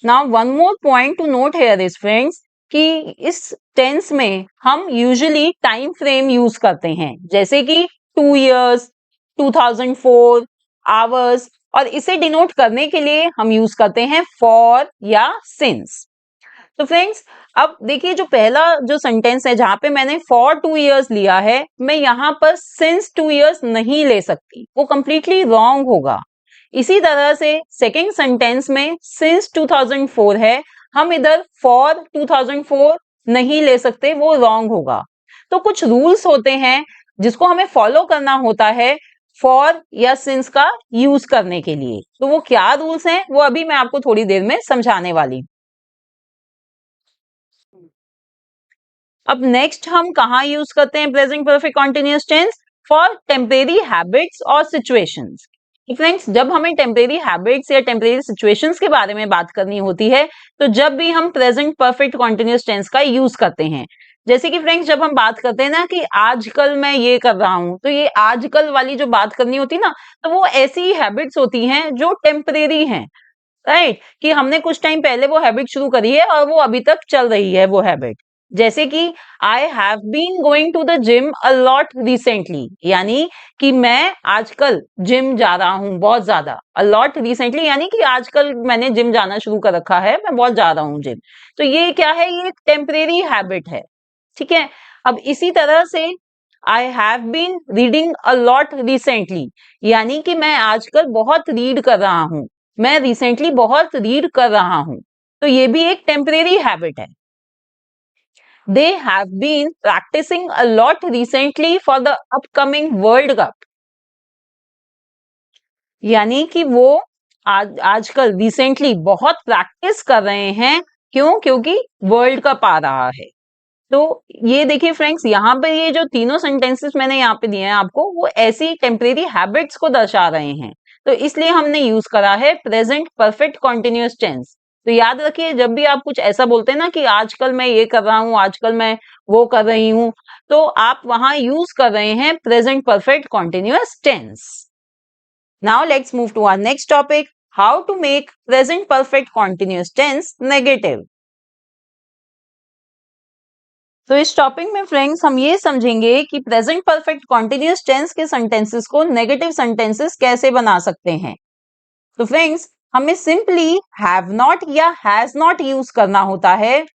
Now one more point two note here is friends कि इस टेंस में हम यूजुअली टाइम फ्रेम यूज करते हैं, जैसे कि 2 years, 2004, आवर्स, और इसे डिनोट करने के लिए हम यूज करते हैं फॉर या सिंस। तो फ्रेंड्स अब देखिए, जो पहला जो सेंटेंस है जहां पे मैंने फॉर 2 years लिया है, मैं यहां पर सिंस 2 years नहीं ले सकती, वो कंप्लीटली रॉन्ग होगा। इसी तरह से सेकेंड सेंटेंस में सिंस 2004 है, हम इधर फॉर 2004 नहीं ले सकते, वो रॉन्ग होगा। तो कुछ रूल्स होते हैं जिसको हमें फॉलो करना होता है फॉर या सिंस का यूज करने के लिए। तो वो क्या रूल्स हैं, वो अभी मैं आपको थोड़ी देर में समझाने वाली हूं। अब नेक्स्ट हम कहाँ यूज करते हैं present perfect continuous tense? For temporary habits और सिचुएशंस। फ्रेंड्स जब हमें टेम्परेरी हैबिट्स या टेम्परेरी सिचुएशंस के बारे में बात करनी होती है, तो जब भी हम प्रेजेंट परफेक्ट कॉन्टिन्यूअस टेंस का यूज करते हैं, जैसे कि फ्रेंड्स जब हम बात करते हैं ना कि आजकल मैं ये कर रहा हूं, तो ये आजकल वाली जो बात करनी होती है ना, तो वो ऐसी हैबिट्स होती हैं जो टेम्परेरी हैं, राइट? कि हमने कुछ टाइम पहले वो हैबिट शुरू करी है और वो अभी तक चल रही है वो हैबिट। जैसे कि I have been going to the gym a lot recently, यानी कि मैं आजकल जिम जा रहा हूं बहुत ज्यादा। अ लॉट रिसेंटली यानी कि आजकल मैंने जिम जाना शुरू कर रखा है, मैं बहुत जा रहा हूं जिम। तो ये क्या है? ये एक टेम्परेरी हैबिट है, ठीक है। अब इसी तरह से I have been reading a lot recently, यानी कि मैं आजकल बहुत रीड कर रहा हूं, मैं रिसेंटली बहुत रीड कर रहा हूं। तो ये भी एक टेम्परेरी हैबिट है। They have been practising a lot recently for the upcoming World Cup, यानी कि वो आजकल रिसेंटली बहुत प्रैक्टिस कर रहे हैं। क्यों? क्योंकि वर्ल्ड कप आ रहा है। तो ये देखिए फ्रेंड्स, यहाँ पे ये जो तीनों सेंटेंसेस मैंने यहाँ पे दिए हैं आपको, वो ऐसी टेम्परेरी हैबिट्स को दर्शा रहे हैं। तो इसलिए हमने यूज करा है प्रेजेंट परफेक्ट कॉन्टिन्यूअस टेंस। तो याद रखिए, जब भी आप कुछ ऐसा बोलते हैं ना कि आजकल मैं ये कर रहा हूं, आजकल मैं वो कर रही हूं, तो आप वहां यूज कर रहे हैं present perfect continuous tense. Now let's move to our next topic, how to make present perfect continuous tense negative. तो इस टॉपिक में फ्रेंड्स हम ये समझेंगे कि प्रेजेंट परफेक्ट कॉन्टिन्यूअस टेंस के सेंटेंसेस को नेगेटिव सेंटेंसेस कैसे बना सकते हैं। तो फ्रेंड्स हमें सिंपली हैव नॉट या हैज नॉट यूज करना होता है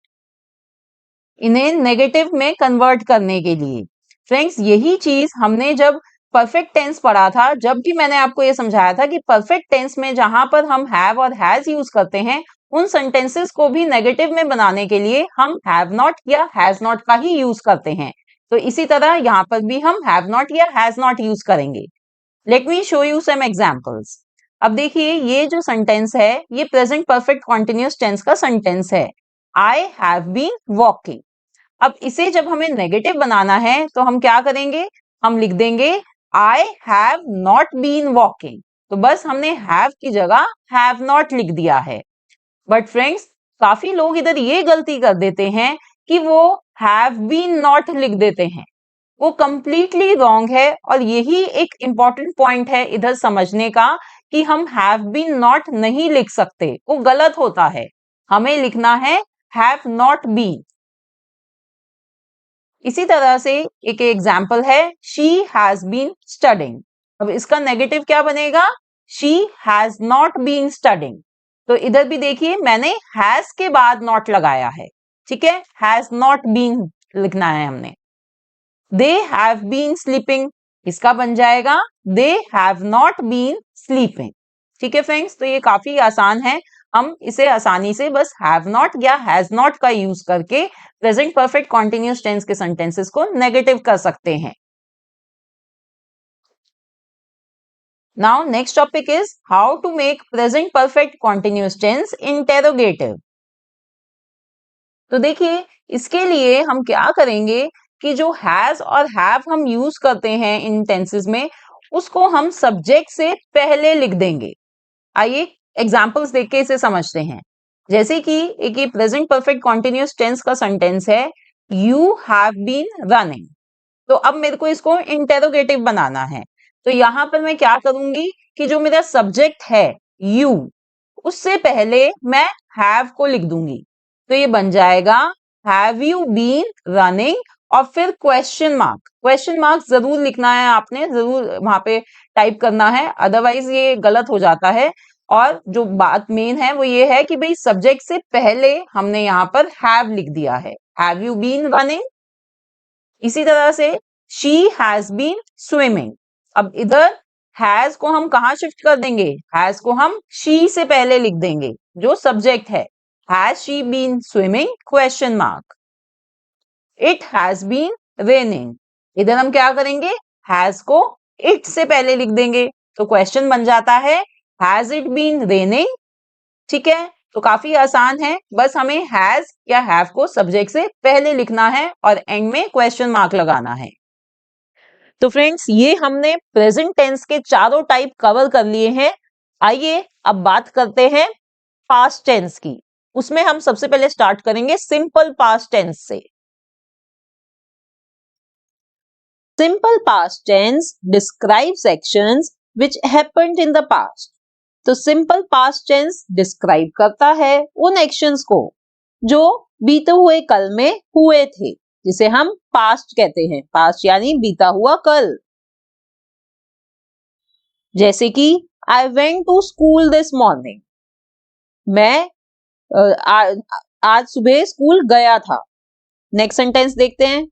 इन्हें नेगेटिव में कन्वर्ट करने के लिए। फ्रेंड्स यही चीज हमने जब परफेक्ट टेंस पढ़ा था, जब भी मैंने आपको ये समझाया था कि परफेक्ट टेंस में जहां पर हम हैव और हैज यूज करते हैं, उन सेंटेंसेस को भी नेगेटिव में बनाने के लिए हम हैव नॉट या हैज नॉट का ही यूज करते हैं। तो इसी तरह यहाँ पर भी हम हैव नॉट या हैज नॉट यूज करेंगे। Let me show you some examples. अब देखिए, ये जो सेंटेंस है ये प्रेजेंट परफेक्ट कॉन्टिन्यूअस टेंस का सेंटेंस है। I have been walking. अब इसे जब हमें नेगेटिव बनाना है तो हम क्या करेंगे? हम लिख देंगे I have not been walking. तो बस हमने हैव की जगह हैव नॉट लिख दिया है। बट फ्रेंड्स काफी लोग इधर ये गलती कर देते हैं कि वो हैव बीन नॉट लिख देते हैं। वो कंप्लीटली रॉन्ग है, और यही एक इंपॉर्टेंट पॉइंट है इधर समझने का कि हम हैव बीन नॉट नहीं लिख सकते, वो गलत होता है। हमें लिखना है हैव नॉट बीन। इसी तरह से एक एग्जाम्पल है शी हैज बीन स्टडिंग। अब इसका नेगेटिव क्या बनेगा? She has not been studying. तो इधर भी देखिए मैंने हैज के बाद नॉट लगाया है, ठीक है, हैज नॉट बीन लिखना है हमने। दे हैव बीन स्लीपिंग, इसका बन जाएगा they have not been sleeping. ठीक है फ्रेंड्स, तो ये काफी आसान है, हम इसे आसानी से बस हैव नॉट या हैज नॉट का यूज करके प्रेजेंट परफेक्ट कॉन्टिन्यूअस टेंस के सेंटेंसेस को नेगेटिव कर सकते हैं। Now next topic is how to make present perfect continuous tense interrogative. तो देखिए, इसके लिए हम क्या करेंगे कि जो हैज और हैव हम यूज करते हैं इन टेंसेस में, उसको हम सब्जेक्ट से पहले लिख देंगे। आइए एग्जाम्पल्स देख के इसे समझते हैं। जैसे कि एक ये प्रेजेंट परफेक्ट कॉन्टिन्यूअस टेंस का सेंटेंस है, यू हैव बीन रनिंग। तो अब मेरे को इसको इंटेरोगेटिव बनाना है, तो यहां पर मैं क्या करूंगी कि जो मेरा सब्जेक्ट है यू, उससे पहले मैं हैव को लिख दूंगी। तो ये बन जाएगा हैव यू बीन रनिंग, और फिर क्वेश्चन मार्क जरूर लिखना है, आपने जरूर वहां पे टाइप करना है, अदरवाइज ये गलत हो जाता है। और जो बात मेन है वो ये है कि भाई सब्जेक्ट से पहले हमने यहाँ पर हैव लिख दिया है, हैव यू बीन रनिंग। इसी तरह से शी हैज बीन स्विमिंग। अब इधर हैज को हम कहां शिफ्ट कर देंगे, हैज को हम शी से पहले लिख देंगे, जो सब्जेक्ट है। Has she been swimming, question mark. It has been raining, इधर हम क्या करेंगे, हैज को इट से पहले लिख देंगे, तो क्वेश्चन बन जाता है हैज इट बीन रेनिंग। ठीक है, तो काफी आसान है, बस हमें हैज या हैव को सब्जेक्ट से पहले लिखना है और एंड में क्वेश्चन मार्क लगाना है। तो फ्रेंड्स, ये हमने प्रेजेंट टेंस के चारों टाइप कवर कर लिए हैं। आइए अब बात करते हैं पास्ट टेंस की। उसमें हम सबसे पहले स्टार्ट करेंगे सिंपल पास्ट टेंस से। Simple past tense describes actions which happened in the past. तो सिंपल पास्ट टेंस डिस्क्राइब करता है उन एक्शंस को जो बीते हुए कल में हुए थे, जिसे हम पास्ट कहते हैं। पास्ट यानी बीता हुआ कल। जैसे कि I went to school this morning, मैं आज सुबह स्कूल गया था। नेक्स्ट सेंटेंस देखते हैं,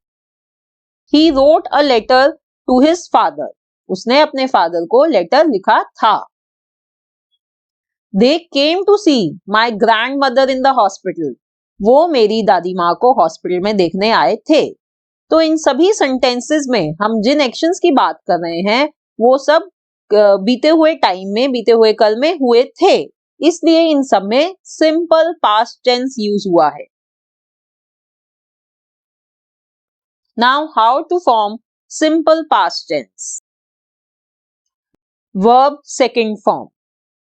he wrote a letter to his father, उसने अपने फादर को लेटर लिखा था। They came to see my grandmother in the hospital, वो मेरी दादी माँ को हॉस्पिटल में देखने आए थे। तो इन सभी सेंटेंसेस में हम जिन एक्शंस की बात कर रहे हैं वो सब बीते हुए टाइम में, बीते हुए कल में हुए थे, इसलिए इन सब में सिंपल पास्ट टेंस यूज हुआ है। Now how to form simple past tense. Verb second form.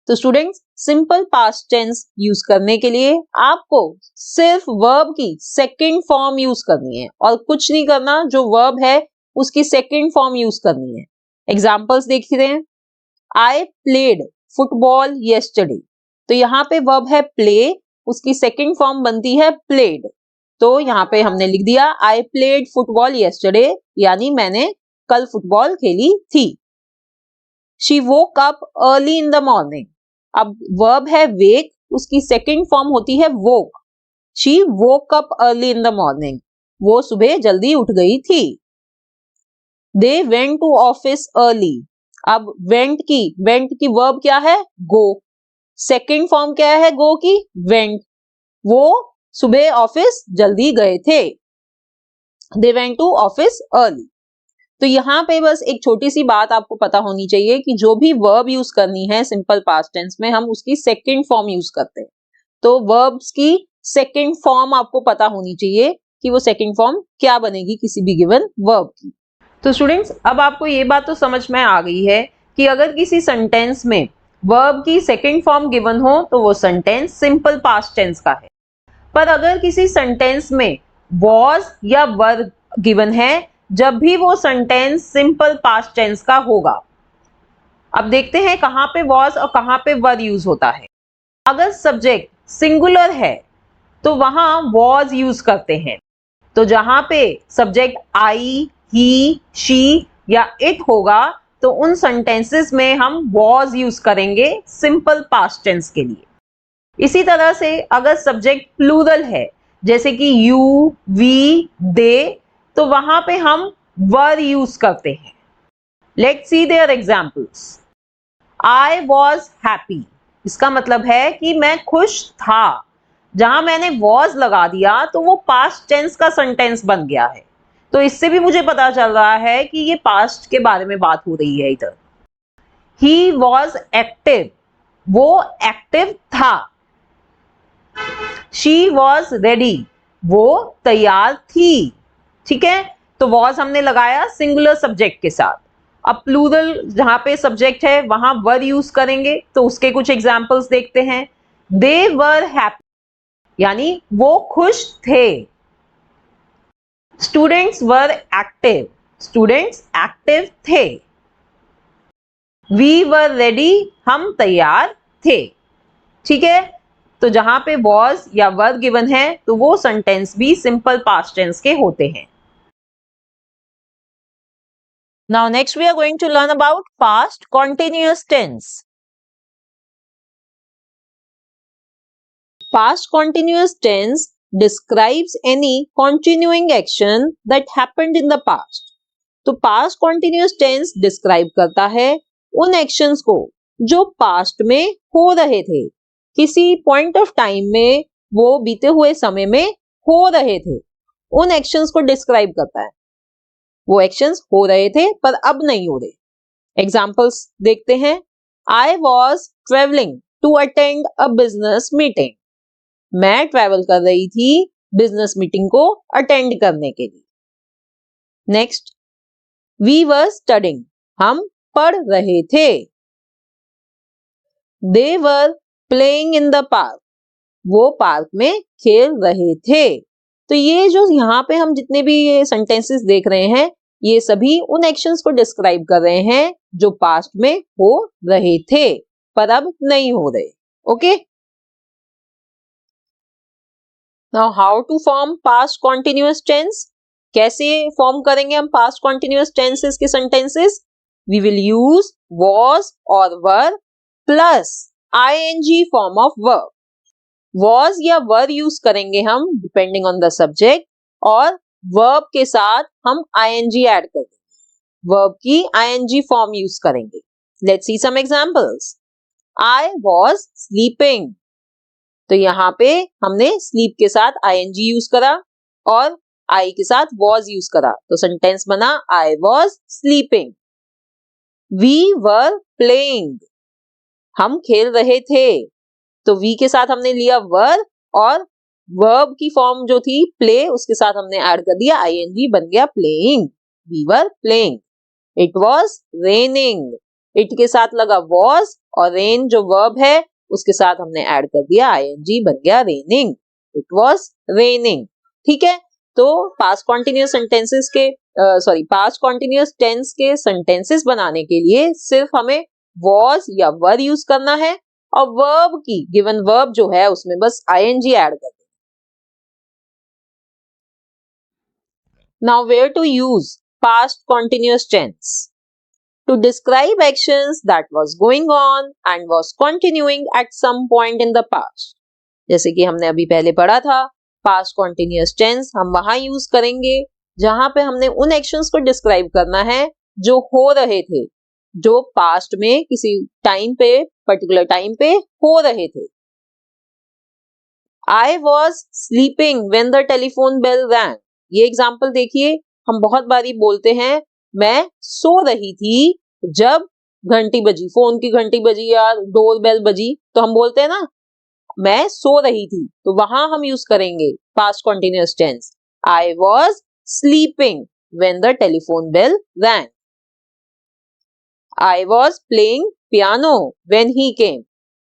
तो students, simple past tense use करने के लिए आपको सिर्फ वर्ब की सेकंड फॉर्म यूज करनी है और कुछ नहीं करना, जो वर्ब है उसकी सेकंड फॉर्म यूज करनी है। एग्जांपल्स देखते हैं। आई प्लेड फुटबॉल येस्टरडे, तो यहाँ पे वर्ब है प्ले, उसकी सेकंड फॉर्म बनती है प्लेड। तो यहाँ पे हमने लिख दिया आई प्लेड फुटबॉल येस्टरडे, यानी मैंने कल फुटबॉल खेली थी। She woke up early in the morning, अब वर्ब है वेक, उसकी सेकंड फॉर्म होती है woke. She woke up early in the morning, वो सुबह जल्दी उठ गई थी। They went to office early, अब वेंट की वर्ब क्या है, गो, सेकंड फॉर्म क्या है गो की, वेंट, वो सुबह ऑफिस जल्दी गए थे। They went to office early. तो यहाँ पे बस एक छोटी सी बात आपको पता होनी चाहिए कि जो भी वर्ब यूज करनी है सिंपल पास्ट टेंस में, हम उसकी सेकंड फॉर्म यूज करते हैं। तो वर्ब्स की सेकंड फॉर्म आपको पता होनी चाहिए कि वो सेकंड फॉर्म क्या बनेगी किसी भी गिवन वर्ब की। तो स्टूडेंट्स, अब आपको ये बात तो समझ में आ गई है कि अगर किसी सेंटेंस में वर्ब की सेकंड फॉर्म गिवन हो तो वो सेंटेंस सिंपल पास्ट टेंस का है। पर अगर किसी सेंटेंस में वॉज या वर गिवन है, जब भी वो सेंटेंस सिंपल पास्ट टेंस का होगा। अब देखते हैं कहां पे वॉज और कहां पे वर यूज होता है। अगर सब्जेक्ट सिंगुलर है तो वहां वॉज यूज करते हैं। तो जहां पे सब्जेक्ट आई, ही, शी या इट होगा तो उन सेंटेंसेस में हम वॉज यूज करेंगे सिंपल पास्ट टेंस के लिए। इसी तरह से अगर सब्जेक्ट प्लूरल है, जैसे कि यू, वी, दे, तो वहां पे हम वर यूज करते हैं। Let's see their examples. I was happy, इसका मतलब है कि मैं खुश था। जहां मैंने वॉज लगा दिया तो वो पास्ट टेंस का सेंटेंस बन गया है। तो इससे भी मुझे पता चल रहा है कि ये पास्ट के बारे में बात हो रही है इधर। ही वॉज एक्टिव, वो एक्टिव था। शी वॉज रेडी, वो तैयार थी। ठीक है, तो वॉज हमने लगाया सिंगुलर सब्जेक्ट के साथ। अब प्लूरल जहां पे सब्जेक्ट है वहां वर यूज करेंगे, तो उसके कुछ एग्जाम्पल्स देखते हैं। दे वर हैप्पी यानी वो खुश थे। Students were active, students active थे। वी वर रेडी, हम तैयार थे। ठीक है, तो जहां पे वॉज या वर गिवन है तो वो सेंटेंस भी सिंपल पास्ट टेंस के होते हैं। Now next we are going to learn about past continuous tense. Past continuous tense describes any continuing action that happened in the past. तो past continuous tense describe करता है उन actions को जो past में हो रहे थे, किसी point of time में वो बीते हुए समय में हो रहे थे, उन actions को describe करता है। वो actions हो रहे थे पर अब नहीं हो रहे। Examples देखते हैं। I was traveling to attend a business meeting. मैं ट्रैवल कर रही थी बिजनेस मीटिंग को अटेंड करने के लिए। नेक्स्ट, वी वर स्टडिंग, हम पढ़ रहे थे। They were playing in the park, वो पार्क में खेल रहे थे। तो ये जो यहाँ पे हम जितने भी ये सेंटेंसेस देख रहे हैं, ये सभी उन एक्शंस को डिस्क्राइब कर रहे हैं जो पास्ट में हो रहे थे पर अब नहीं हो रहे। Okay, Now how to form past continuous tense? कैसे फॉर्म करेंगे हम past continuous tenses के sentences? We will use was or were plus ing form of verb. Was या were use करेंगे हम depending on the subject और verb के साथ हम ing add कर देंगे। Verb की ing form use करेंगे। Let's see some examples. I was sleeping. तो यहाँ पे हमने sleep के साथ ing यूज करा और I के साथ was यूज करा, तो सेंटेंस बना I was sleeping. We were playing, हम खेल रहे थे, तो we के साथ हमने लिया were और verb की फॉर्म जो थी play उसके साथ हमने ऐड कर दिया ing, बन गया playing. We were playing. It was raining. It के साथ लगा was और rain जो verb है उसके साथ हमने ऐड कर दिया ing, बन गया raining. It was raining. ठीक है, तो पास्ट कॉन्टिन्यूअस सेंटेंसेस के पास्ट कॉन्टिन्यूअस टेंस के सेंटेंसेस बनाने के लिए सिर्फ हमें was या were यूज करना है और verb की गिवन verb जो है उसमें बस ing ऐड कर देना। Now where to use past continuous tense? To describe actions that was going on and was continuing at some point in the past. जैसे कि हमने अभी पहले पढ़ा था, past continuous tense हम वहां यूज करेंगे जहां पे हमने उन एक्शंस को डिस्क्राइब करना है जो हो रहे थे, जो पास्ट में किसी टाइम पे पर्टिकुलर टाइम पे हो रहे थे। I was sleeping when the telephone bell rang. ये एग्जाम्पल देखिए, हम बहुत बारी बोलते हैं मैं सो रही थी जब घंटी बजी, फोन की घंटी बजी या डोर बेल बजी, तो हम बोलते हैं ना मैं सो रही थी, तो वहां हम यूज करेंगे past continuous tense I was sleeping when the telephone bell rang. I was playing piano when he came.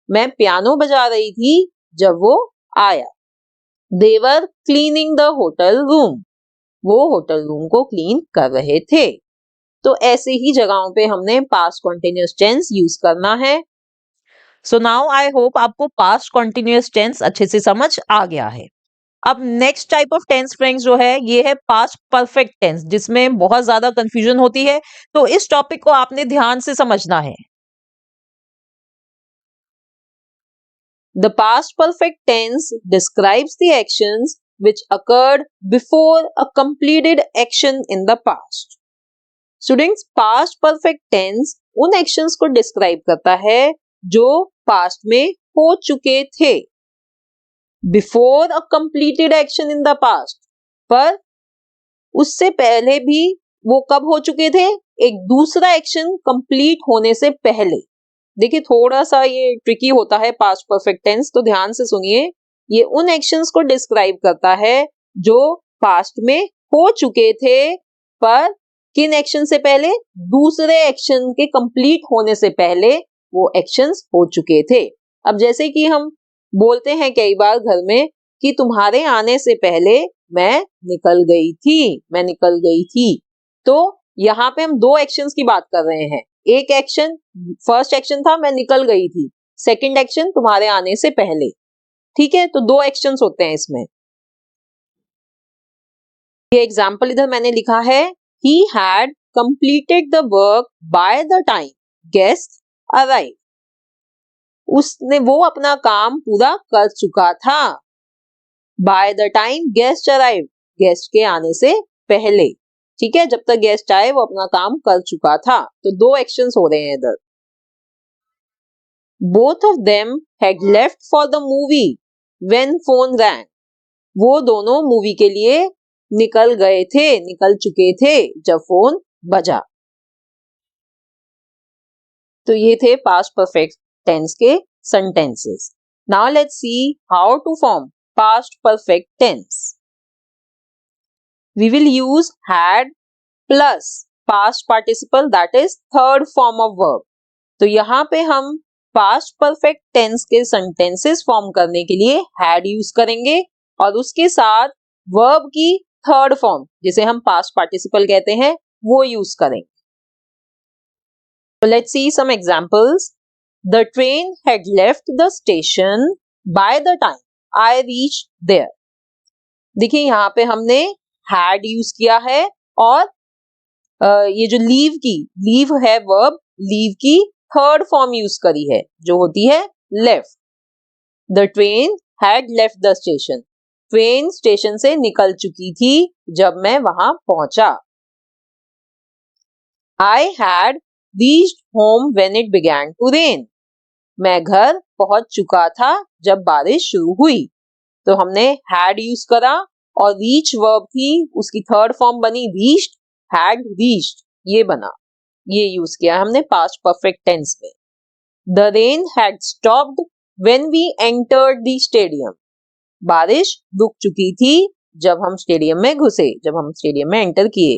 मैं पियानो बजा रही थी जब वो आया। They were cleaning the hotel room. वो होटल रूम को क्लीन कर रहे थे। तो ऐसे ही जगहों पे हमने पास्ट कॉन्टिन्यूअस टेंस यूज करना है। So now I hope आपको past continuous tense अच्छे से समझ आ गया है। अब next type of tense friends जो है ये है पास्ट परफेक्ट टेंस, जिसमें बहुत ज्यादा कंफ्यूजन होती है, तो इस टॉपिक को आपने ध्यान से समझना है। The past perfect tense describes the actions which occurred before a completed action in the past. Students, past perfect tense उन actions को describe करता है जो past में हो चुके थे। Before a completed action in the past, पर उससे पहले भी वो कब हो चुके थे? एक दूसरा एक्शन कंप्लीट होने से पहले। देखिए थोड़ा सा ये ट्रिकी होता है पास्ट परफेक्ट टेंस, तो ध्यान से सुनिए। ये उन एक्शंस को डिस्क्राइब करता है जो पास्ट में हो चुके थे पर किन एक्शन से पहले? दूसरे एक्शन के कंप्लीट होने से पहले वो एक्शंस हो चुके थे। अब जैसे कि हम बोलते हैं कई बार घर में कि तुम्हारे आने से पहले मैं निकल गई थी। तो यहाँ पे हम दो एक्शंस की बात कर रहे हैं। एक एक्शन, फर्स्ट एक्शन था मैं निकल गई थी, सेकंड एक्शन तुम्हारे आने से पहले। ठीक है, तो दो एक्शंस होते हैं इसमें। ये एग्जाम्पल इधर मैंने लिखा है, he had completed the work by the time guests arrived. उसने वो अपना काम पूरा कर चुका था। by the time guest arrived, guest के आने से पहले। ठीक है, जब तक गेस्ट आए वो अपना काम कर चुका था। तो दो एक्शंस हो रहे हैं इधर। both of them had left for the movie when phone rang. वो दोनों मूवी के लिए निकल गए थे, निकल चुके थे जब फोन बजा। तो ये थे पास्ट परफेक्ट टेंस के sentences. Now let's see how to form past perfect tense. We will use had plus past participle, that is third form of verb. तो यहाँ पे हम पास्ट परफेक्ट टेंस के सेंटेंसेस फॉर्म करने के लिए had use करेंगे और उसके साथ वर्ब की थर्ड फॉर्म, जिसे हम पास्ट पार्टिसिपल कहते हैं, वो यूज करेंगे। So let's see some examples. The train had left the station by the time I reached there. देखिए यहाँ पे हमने had यूज किया है और ये जो लीव है वर्ब, लीव की थर्ड फॉर्म यूज करी है जो होती है left. The train had left the station. Train station से निकल चुकी थी जब मैं वहां पहुंचा। I had reached home when it began to rain. मैं घर पहुंच चुका था जब बारिश शुरू हुई। तो हमने had यूज करा और reach वर्ब थी, उसकी थर्ड फॉर्म बनी reached, had reached, ये बना, ये यूज किया हमने पास्ट परफेक्ट टेंस में। The rain had stopped when we entered the stadium. बारिश रुक चुकी थी जब हम स्टेडियम में घुसे, जब हम स्टेडियम में एंटर किए।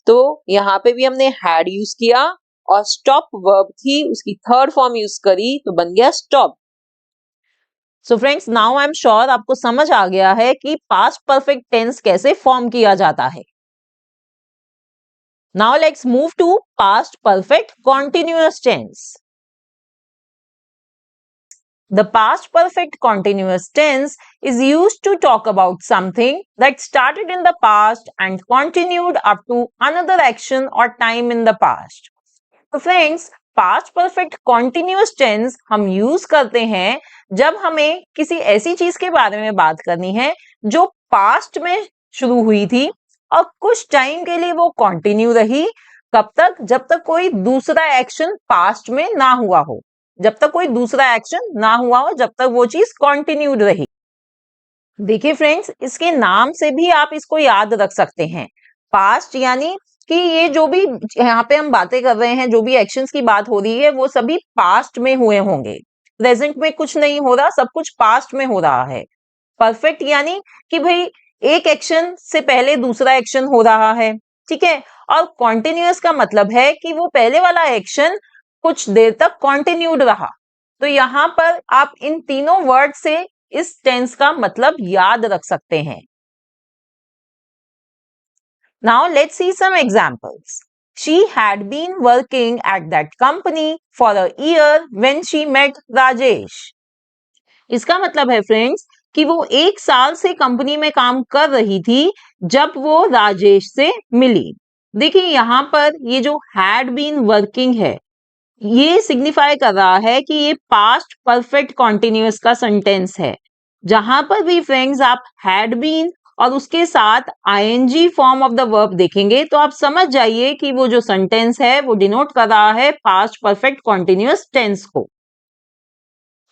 तो यहाँ पे भी हमने had यूज किया और stop वर्ब थी, उसकी थर्ड फॉर्म यूज करी तो बन गया stop। So friends, now I am sure आपको समझ आ गया है कि पास्ट परफेक्ट टेंस कैसे फॉर्म किया जाता है। Now let's move to past perfect continuous tense. The past perfect continuous tense is used to talk about something that started in the past and continued up to another action or time in the past. So friends, past perfect continuous tense हम use करते हैं जब हमें किसी ऐसी चीज के बारे में बात करनी है जो पास्ट में शुरू हुई थी और कुछ टाइम के लिए वो कंटिन्यू रही। कब तक? जब तक कोई दूसरा एक्शन पास्ट में ना हुआ हो, जब तक कोई दूसरा एक्शन ना हुआ हो, जब तक वो चीज कंटिन्यूड रही। देखिए फ्रेंड्स, इसके नाम से भी आप इसको याद रख सकते हैं। पास्ट यानी कि ये जो भी यहाँ पे हम बातें कर रहे हैं, जो भी एक्शंस की बात हो रही है, वो सभी पास्ट में हुए होंगे। प्रेजेंट में कुछ नहीं हो रहा, सब कुछ पास्ट में हो रहा है। परफेक्ट यानी कि भाई एक एक्शन से पहले दूसरा एक्शन हो रहा है, ठीक है। और कॉन्टिन्यूअस का मतलब है कि वो पहले वाला एक्शन कुछ देर तक कंटिन्यूड रहा। तो यहां पर आप इन तीनों वर्ड से इस टेंस का मतलब याद रख सकते हैं। Now let's see some examples. She had been working at that company for a year when she met Rajesh. इसका मतलब है फ्रेंड्स कि वो 1 साल से कंपनी में काम कर रही थी जब वो राजेश से मिली। देखिए यहां पर ये जो had been working है, ये सिग्निफाई कर रहा है कि ये पास्ट परफेक्ट कॉन्टिन्यूअस का सेंटेंस है। जहां पर भी फ्रेंड्स आप हैड बीन और उसके साथ ING form of the verb देखेंगे तो आप समझ जाइए कि वो जो सेंटेंस है वो डिनोट कर रहा है पास्ट परफेक्ट कॉन्टिन्यूअस टेंस को।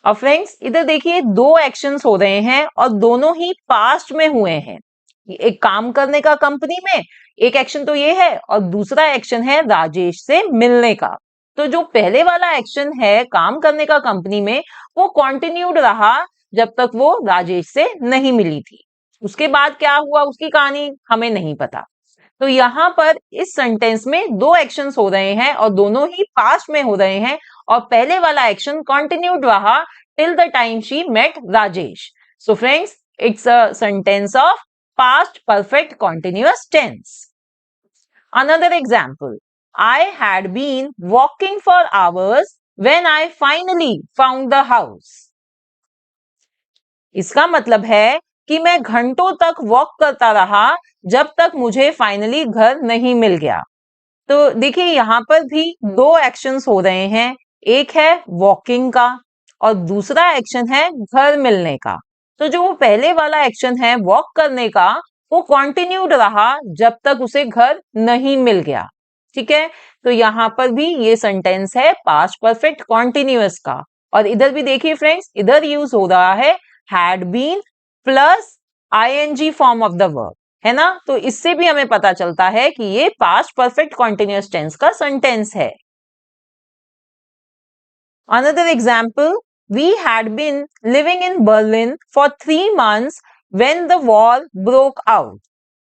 और फ्रेंड्स इधर देखिए दो एक्शंस हो रहे हैं और दोनों ही पास्ट में हुए हैं। एक काम करने का कंपनी में, एक एक्शन तो ये है, और दूसरा एक्शन है राजेश से मिलने का। तो जो पहले वाला एक्शन है काम करने का कंपनी में, वो कंटिन्यूड रहा जब तक वो राजेश से नहीं मिली थी। उसके बाद क्या हुआ उसकी कहानी हमें नहीं पता। तो यहाँ पर इस सेंटेंस में दो एक्शंस हो रहे हैं और दोनों ही पास्ट में हो रहे हैं और पहले वाला एक्शन कंटिन्यूड रहा till the time she met Rajesh. So friends, it's a sentence of past perfect continuous tense. Another example, I had been walking for hours when I finally found the house. इसका मतलब है कि मैं घंटों तक walk करता रहा जब तक मुझे फाइनली घर नहीं मिल गया. तो देखिए यहाँ पर भी दो एक्शंस हो रहे हैं, एक है वॉकिंग का और दूसरा एक्शन है घर मिलने का. तो जो वो पहले वाला एक्शन है वॉक करने का, वो कंटिन्यूड रहा जब तक उसे घर नहीं मिल गया. ठीक है, तो यहाँ पर भी ये सेंटेंस है पास्ट परफेक्ट कॉन्टिन्यूअस का. और इधर भी देखिए फ्रेंड्स, इधर यूज हो रहा है had been plus ING form of the verb, है ना. तो इससे भी हमें पता चलता है कि ये पास्ट परफेक्ट कॉन्टिन्यूअस टेंस का सेंटेंस है. Another example, we had been living in Berlin for 3 months when the war broke out.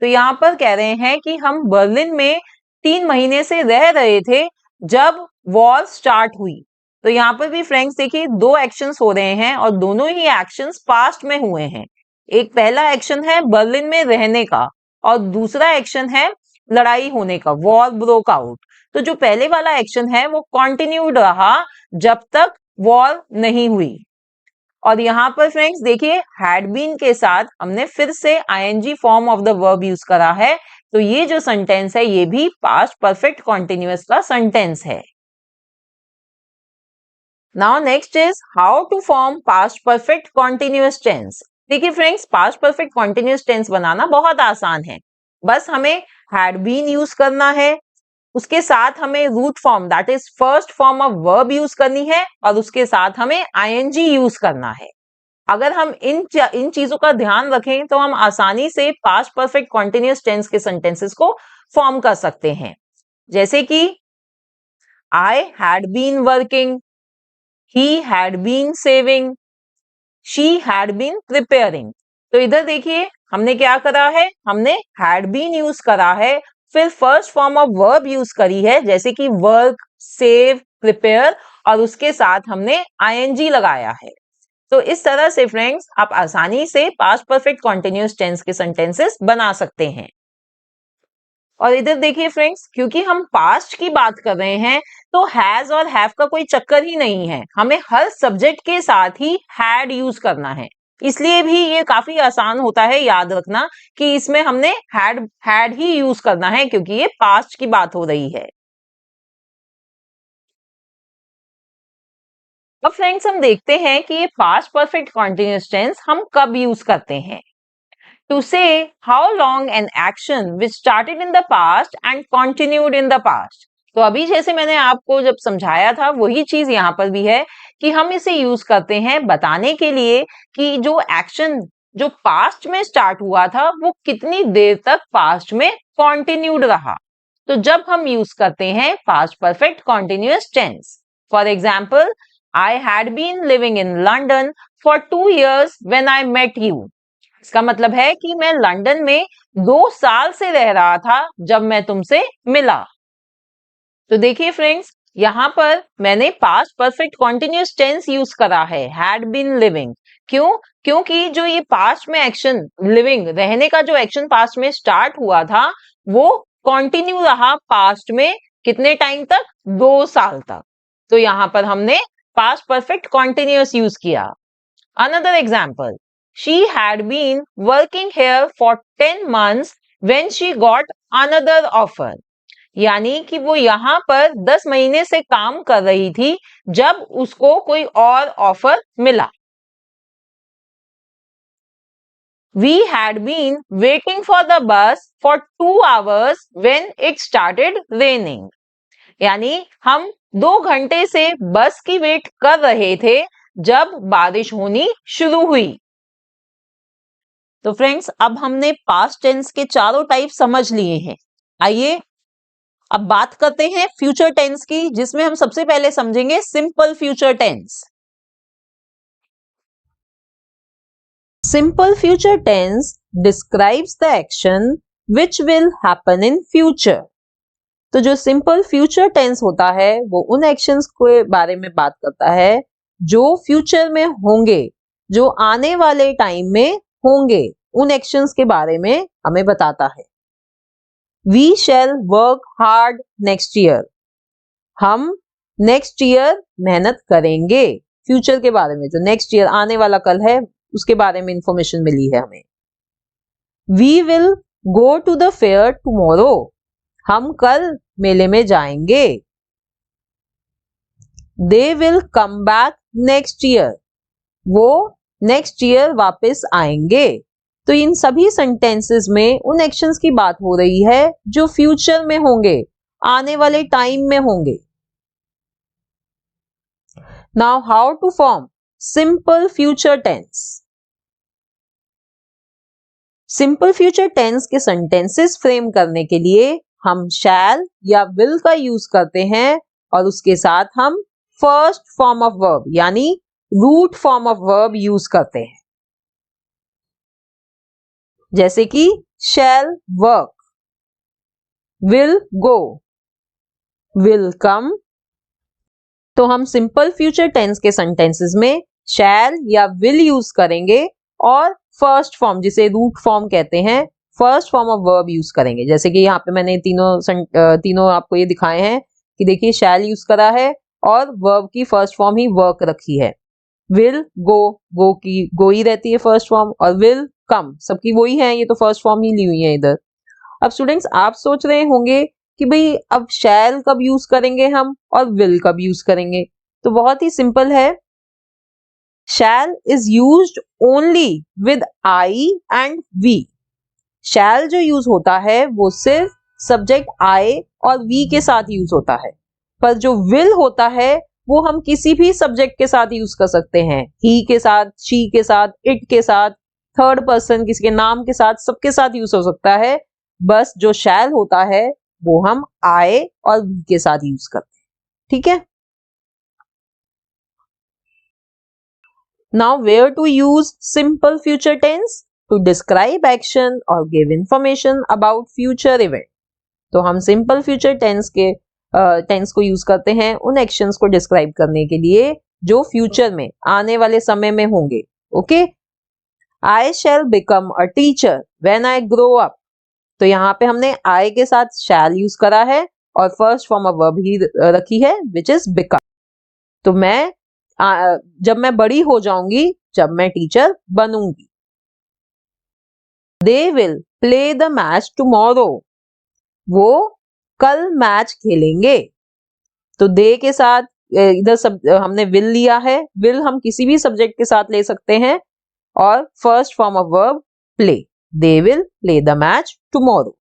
तो यहाँ पर कह रहे हैं कि हम बर्लिन में 3 महीने से रह रहे थे जब वॉर स्टार्ट हुई. तो यहाँ पर भी फ्रेंड्स देखिए दो एक्शंस हो रहे हैं और दोनों ही एक्शंस पास्ट में हुए हैं. एक पहला एक्शन है बर्लिन में रहने का और दूसरा एक्शन है लड़ाई होने का, वॉर ब्रोक आउट. तो जो पहले वाला एक्शन है वो कंटिन्यूड रहा जब तक वॉर नहीं हुई. और यहाँ पर फ्रेंड्स देखिए हैड बीन के साथ हमने फिर से ING form of the verb use करा है. तो ये जो सेंटेंस है ये भी पास्ट परफेक्ट कॉन्टिन्यूअस का सेंटेंस है. Now next is how to form past perfect continuous tense. देखिए friends, past perfect continuous tense बनाना बहुत आसान है. बस हमें हैड बीन यूज करना है, उसके साथ हमें root form that is first form of verb use करनी है और उसके साथ हमें आईएनजी यूज करना है. अगर हम इन चीजों का ध्यान रखें तो हम आसानी से पास्ट परफेक्ट कॉन्टिन्यूअस टेंस के सेंटेंसेस को फॉर्म कर सकते हैं. जैसे कि I had been working, he had been saving, she had been preparing. तो इधर देखिए हमने क्या करा है, हमने हैड बीन यूज करा है, फिर first form of verb use करी है जैसे कि वर्क, सेव, प्रिपेयर और उसके साथ हमने आईएनजी लगाया है. तो इस तरह से फ्रेंड्स आप आसानी से पास्ट परफेक्ट कॉन्टिन्यूअस टेंस के सेंटेंसेस बना सकते हैं. और इधर देखिए फ्रेंड्स, क्योंकि हम पास्ट की बात कर रहे हैं तो हैज और हैव का कोई चक्कर ही नहीं है. हमें हर सब्जेक्ट के साथ ही हैड यूज करना है. इसलिए भी ये काफी आसान होता है याद रखना कि इसमें हमने हैड ही यूज करना है क्योंकि ये पास्ट की बात हो रही है. अब फ्रेंड्स हम देखते हैं कि ये पास्ट परफेक्ट कॉन्टिन्यूअस टेंस हम कब यूज करते हैं. To say how long an action which started in the past and continued in the past. तो अभी जैसे मैंने आपको जब समझाया था वही चीज यहाँ पर भी है कि हम इसे यूज करते हैं बताने के लिए कि जो एक्शन जो पास्ट में स्टार्ट हुआ था वो कितनी देर तक पास्ट में कंटिन्यूड रहा. तो जब हम यूज करते हैं past perfect continuous tense. For example, I had been living in London for 2 years when I met you. इसका मतलब है कि मैं लंदन में 2 साल से रह रहा था जब मैं तुमसे मिला. तो देखिए फ्रेंड्स, यहां पर मैंने past perfect continuous tense use करा है हैड बीन लिविंग. क्यों? क्योंकि जो ये पास्ट में एक्शन लिविंग रहने का जो एक्शन पास्ट में स्टार्ट हुआ था वो कंटिन्यू रहा पास्ट में कितने टाइम तक, 2 साल तक. तो यहां पर हमने पास्ट परफेक्ट कॉन्टिन्यूअस यूज किया. Another example, she had been working here for 10 months when she got another offer. यानी कि वो यहां पर 10 महीने से काम कर रही थी जब उसको कोई और ऑफर मिला. We had been waiting for the bus for 2 hours when it started raining. यानी हम 2 घंटे से बस की वेट कर रहे थे जब बारिश होनी शुरू हुई. तो फ्रेंड्स अब हमने पास्ट टेंस के चारों टाइप समझ लिए हैं. आइए अब बात करते हैं फ्यूचर टेंस की, जिसमें हम सबसे पहले समझेंगे simple future tense. Simple future tense describes the action which will happen in future। तो जो सिंपल फ्यूचर टेंस होता है वो उन एक्शंस के बारे में बात करता है जो फ्यूचर में होंगे, जो आने वाले टाइम में होंगे, उन एक्शंस के बारे में हमें बताता है। We shall work hard next year। हम नेक्स्ट ईयर मेहनत करेंगे। फ्यूचर के बारे में, जो नेक्स्ट ईयर आने वाला कल है, उसके बारे में इंफॉर्मेशन मिली है हमें। We will go to the fair tomorrow। हम कल मेले में जाएंगे। They will come back next year। वो नेक्स्ट ईयर वापस आएंगे। तो इन सभी सेंटेंसेस में उन एक्शंस की बात हो रही है जो फ्यूचर में होंगे, आने वाले टाइम में होंगे। Now how to form simple future tense। Simple future tense के सेंटेंसेस फ्रेम करने के लिए हम शैल या विल का यूज करते हैं और उसके साथ हम फर्स्ट फॉर्म ऑफ वर्ब यानी root form of verb use करते हैं। जैसे कि shall work, will go, will come. तो हम सिंपल फ्यूचर टेंस के सेंटेंसेस में शैल या विल यूज करेंगे और फर्स्ट फॉर्म, जिसे रूट फॉर्म कहते हैं, first form of verb use करेंगे। जैसे कि यहाँ पे मैंने तीनों आपको ये दिखाए हैं कि देखिए शैल यूज करा है और वर्ब की फर्स्ट फॉर्म ही वर्क रखी है। विल गो, गो की गो ही रहती है फर्स्ट फॉर्म, और विल कम सबकी वही है, ये तो फर्स्ट फॉर्म ही ली हुई है इधर। अब स्टूडेंट्स आप सोच रहे होंगे कि भाई अब शैल कब यूज करेंगे हम और विल कब यूज करेंगे। तो बहुत ही सिंपल है, shall is used only with I and we. Shall जो यूज होता है वो सिर्फ सब्जेक्ट आई और वी के साथ यूज होता है, पर जो विल होता है वो हम किसी भी सब्जेक्ट के साथ यूज कर सकते हैं, ही के साथ, शी के साथ, इट के साथ, थर्ड पर्सन किसी के नाम के साथ, सबके साथ यूज हो सकता है। बस जो शैल होता है वो हम आई और वी के साथ यूज करते हैं, ठीक है। Now where to use simple future tense to describe action और give information about future event. तो हम सिंपल फ्यूचर टेंस को यूज करते हैं उन एक्शंस को डिस्क्राइब करने के लिए जो फ्यूचर में, आने वाले समय में होंगे। Okay, I shell become a teacher when I grow up. तो यहाँ पे हमने आई के साथ शैल यूज करा है और फर्स्ट फॉर्म ऑफ वर्ब ही रखी है विच इज बिकम। तो मैं जब मैं बड़ी हो जाऊंगी, जब मैं टीचर बनूंगी। They will play the match tomorrow. वो कल मैच खेलेंगे। तो दे के साथ इधर सब हमने विल लिया है। विल हम किसी भी सब्जेक्ट के साथ ले सकते हैं और first form of verb play. They will play the match tomorrow.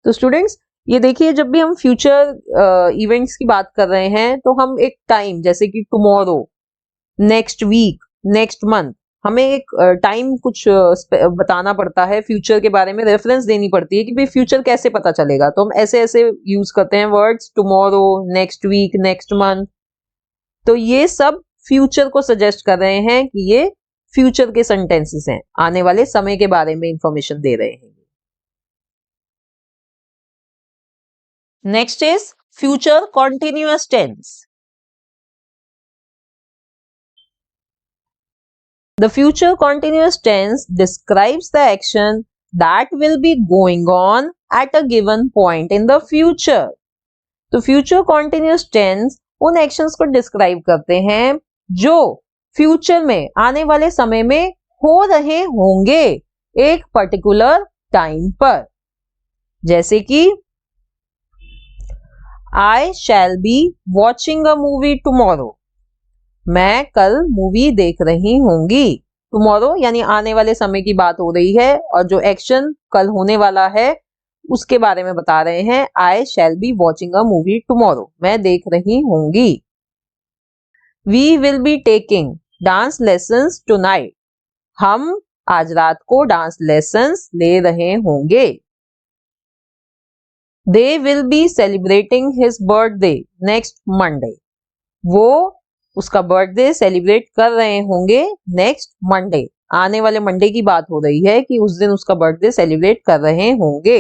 तो स्टूडेंट्स ये देखिए, जब भी हम फ्यूचर इवेंट्स की बात कर रहे हैं तो हम एक टाइम, जैसे कि tomorrow, next week, next month, हमें एक टाइम कुछ बताना पड़ता है, फ्यूचर के बारे में रेफरेंस देनी पड़ती है कि भाई फ्यूचर कैसे पता चलेगा। तो हम ऐसे ऐसे यूज करते हैं words, tomorrow, next week, next month. तो ये सब फ्यूचर को सजेस्ट कर रहे हैं कि ये फ्यूचर के सेंटेंसेस हैं, आने वाले समय के बारे में इंफॉर्मेशन दे रहे हैं। Next is future continuous tense. The future continuous tense describes the action that will be going on at a given point in the future. तो future continuous tense उन actions को describe करते हैं जो future में, आने वाले समय में हो रहे होंगे एक particular time पर। जैसे कि I shall be watching a movie tomorrow। मैं कल मूवी देख रही होंगी। टुमारो यानी आने वाले समय की बात हो रही है और जो एक्शन कल होने वाला है उसके बारे में बता रहे हैं। I shall be watching a movie tomorrow. मैं देख रही होंगी। We will be taking dance lessons tonight. हम आज रात को डांस लेसन्स ले रहे होंगे। They will be celebrating his birthday next Monday. वो उसका बर्थडे सेलिब्रेट कर रहे होंगे नेक्स्ट मंडे, आने वाले मंडे की बात हो रही है कि उस दिन उसका बर्थडे सेलिब्रेट कर रहे होंगे।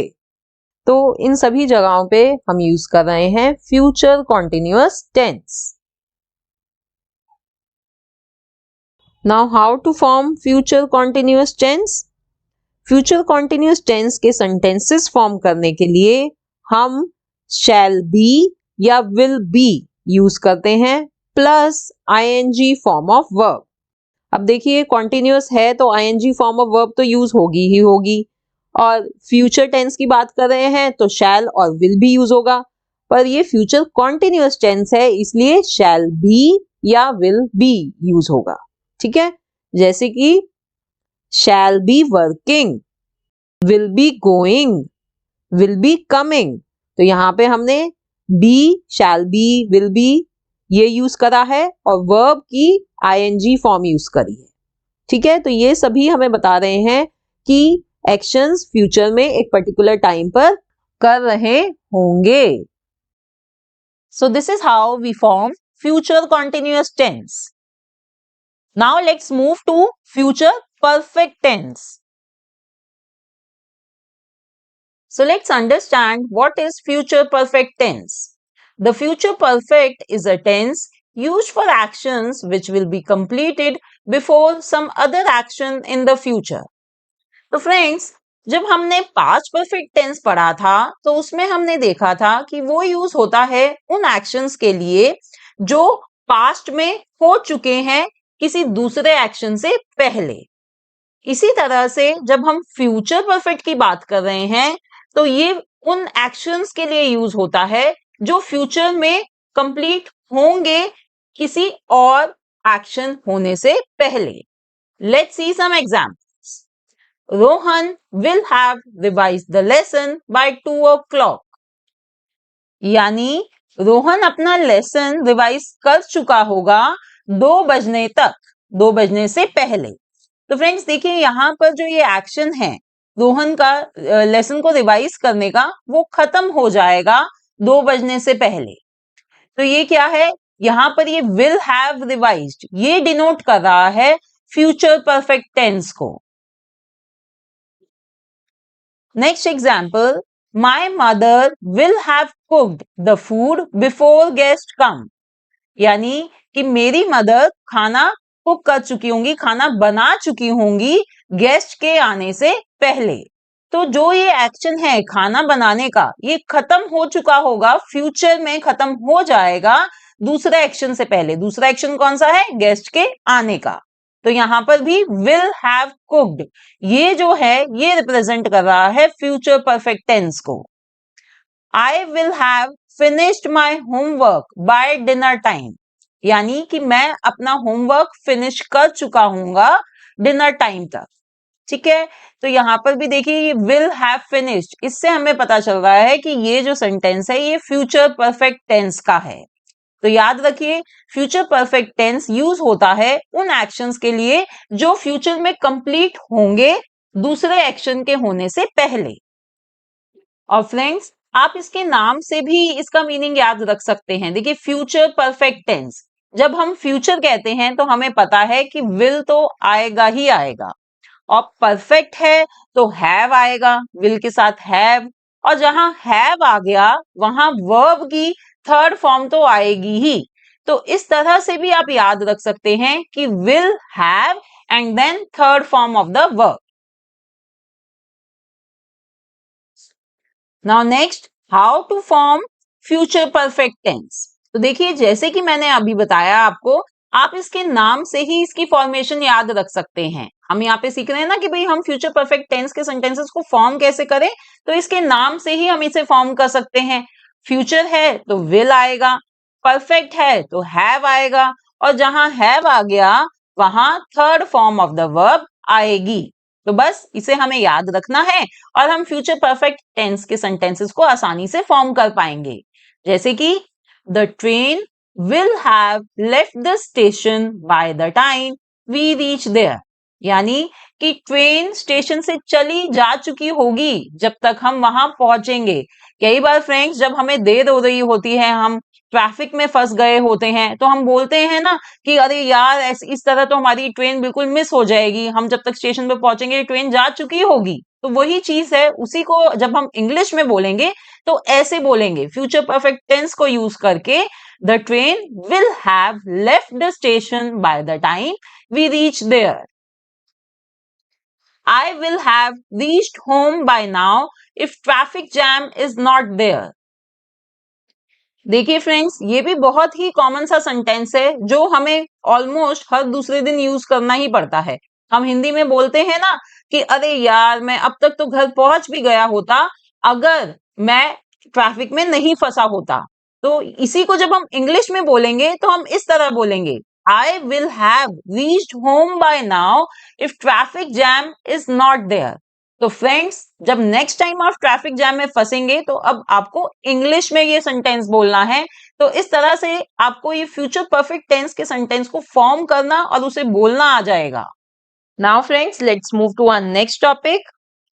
तो इन सभी जगहों पे हम यूज कर रहे हैं future continuous tense. Now how to form future continuous tense. Future continuous tense के सेंटेंसेस फॉर्म करने के लिए हम शैल बी या विल बी यूज करते हैं plus ING form of verb. अब देखिए कॉन्टिन्यूअस है तो आईएनजी फॉर्म ऑफ वर्ब तो यूज होगी ही होगी, और फ्यूचर टेंस की बात कर रहे हैं तो शैल और विल भी यूज होगा, पर ये फ्यूचर कॉन्टिन्यूअस टेंस है इसलिए शैल बी या विल बी यूज होगा। ठीक है, जैसे कि shall be working, will be going, will be coming. तो यहाँ पे हमने be, shall be, will be ये यूज करा है और वर्ब की आईएनजी फॉर्म यूज करी है। ठीक है, तो ये सभी हमें बता रहे हैं कि एक्शंस फ्यूचर में एक पर्टिकुलर टाइम पर कर रहे होंगे। So this is how we form future continuous tense. Now let's move to future perfect tense. So let's understand what is future perfect tense. The future perfect is a tense used for actions which will be completed before some other action in the future. तो friends, जब हमने past perfect tense पढ़ा था तो उसमें हमने देखा था कि वो यूज होता है उन एक्शंस के लिए जो पास्ट में हो चुके हैं किसी दूसरे एक्शन से पहले। इसी तरह से जब हम फ्यूचर परफेक्ट की बात कर रहे हैं तो ये उन एक्शंस के लिए यूज होता है जो फ्यूचर में कंप्लीट होंगे किसी और एक्शन होने से पहले। Let's see some examples. Rohan will have revised the lesson by 2 o'clock. यानी रोहन अपना लेसन रिवाइज कर चुका होगा 2 बजने तक, 2 बजने से पहले। तो फ्रेंड्स देखिए यहाँ पर जो ये एक्शन है रोहन का लेसन को रिवाइज करने का, वो खत्म हो जाएगा 2 बजने से पहले। तो ये क्या है, यहाँ पर ये will have revised ये डिनोट कर रहा है फ्यूचर परफेक्ट टेंस को। Next example, my mother will have cooked the food before guest come. यानी कि मेरी मदर खाना कुक कर चुकी होंगी, खाना बना चुकी होंगी गेस्ट के आने से पहले। तो जो ये एक्शन है खाना बनाने का, ये खत्म हो चुका होगा, फ्यूचर में खत्म हो जाएगा दूसरे एक्शन से पहले। दूसरा एक्शन कौन सा है, गेस्ट के आने का। तो यहां पर भी will have cooked ये जो है ये रिप्रेजेंट कर रहा है फ्यूचर परफेक्ट टेंस को। I will have finished my homework by dinner time यानी कि मैं अपना होमवर्क फिनिश कर चुका हूंगा डिनर टाइम तक। ठीक है, तो यहां पर भी देखिए ये will have finished, इससे हमें पता चल रहा है कि ये जो सेंटेंस है ये फ्यूचर परफेक्ट टेंस का है। तो याद रखिए फ्यूचर परफेक्ट टेंस यूज होता है उन एक्शंस के लिए जो फ्यूचर में कंप्लीट होंगे दूसरे एक्शन के होने से पहले। और फ्रेंड्स आप इसके नाम से भी इसका मीनिंग याद रख सकते हैं। देखिए फ्यूचर परफेक्ट टेंस, जब हम फ्यूचर कहते हैं तो हमें पता है कि विल तो आएगा ही आएगा, और परफेक्ट है तो हैव आएगा, विल के साथ हैव, और जहां हैव आ गया वहां वर्ब की थर्ड फॉर्म तो आएगी ही। तो इस तरह से भी आप याद रख सकते हैं कि will have and then third form of the verb. Now next, how to form future perfect tense. तो देखिए जैसे कि मैंने अभी बताया आपको, आप इसके नाम से ही इसकी फॉर्मेशन याद रख सकते हैं। हम यहाँ पे सीख रहे हैं ना कि भाई हम फ्यूचर परफेक्ट टेंस के सेंटेंसेस को फॉर्म कैसे करें, तो इसके नाम से ही हम इसे फॉर्म कर सकते हैं। फ्यूचर है तो विल आएगा, परफेक्ट है तो हैव आएगा, और जहां हैव आ गया वहां third form of the verb आएगी। तो बस इसे हमें याद रखना है और हम फ्यूचर परफेक्ट टेंस के सेंटेंसेस को आसानी से फॉर्म कर पाएंगे। जैसे कि the train will have left the station by the time we reach there यानी कि ट्रेन स्टेशन से चली जा चुकी होगी जब तक हम वहां पहुंचेंगे। कई बार फ्रेंड्स जब हमें देर हो रही होती है, हम ट्रैफिक में फंस गए होते हैं तो हम बोलते हैं ना कि अरे यार इस तरह तो हमारी ट्रेन बिल्कुल मिस हो जाएगी, हम जब तक स्टेशन पे पहुंचेंगे ट्रेन जा चुकी होगी। तो वही चीज है, उसी को जब हम इंग्लिश में बोलेंगे तो ऐसे बोलेंगे, फ्यूचर परफेक्ट टेंस को यूज करके, the train will have left the station by the time we reach there. I will have reached home by now if traffic jam is not there. देखिए friends, ये भी बहुत ही common सा sentence है जो हमें ऑलमोस्ट हर दूसरे दिन यूज करना ही पड़ता है। हम हिंदी में बोलते हैं ना कि अरे यार मैं अब तक तो घर पहुंच भी गया होता अगर मैं ट्रैफिक में नहीं फंसा होता। तो इसी को जब हम इंग्लिश में बोलेंगे तो हम इस तरह बोलेंगे, I will have reached home by now if traffic jam is not there. तो फ्रेंड्स, जब नेक्स्ट टाइम आप ट्रैफिक जैम में फंसेंगे तो अब आपको इंग्लिश में ये सेंटेंस बोलना है। तो इस तरह से आपको ये फ्यूचर परफेक्ट टेंस के सेंटेंस को फॉर्म करना और उसे बोलना आ जाएगा। Now friends, let's move to our next topic,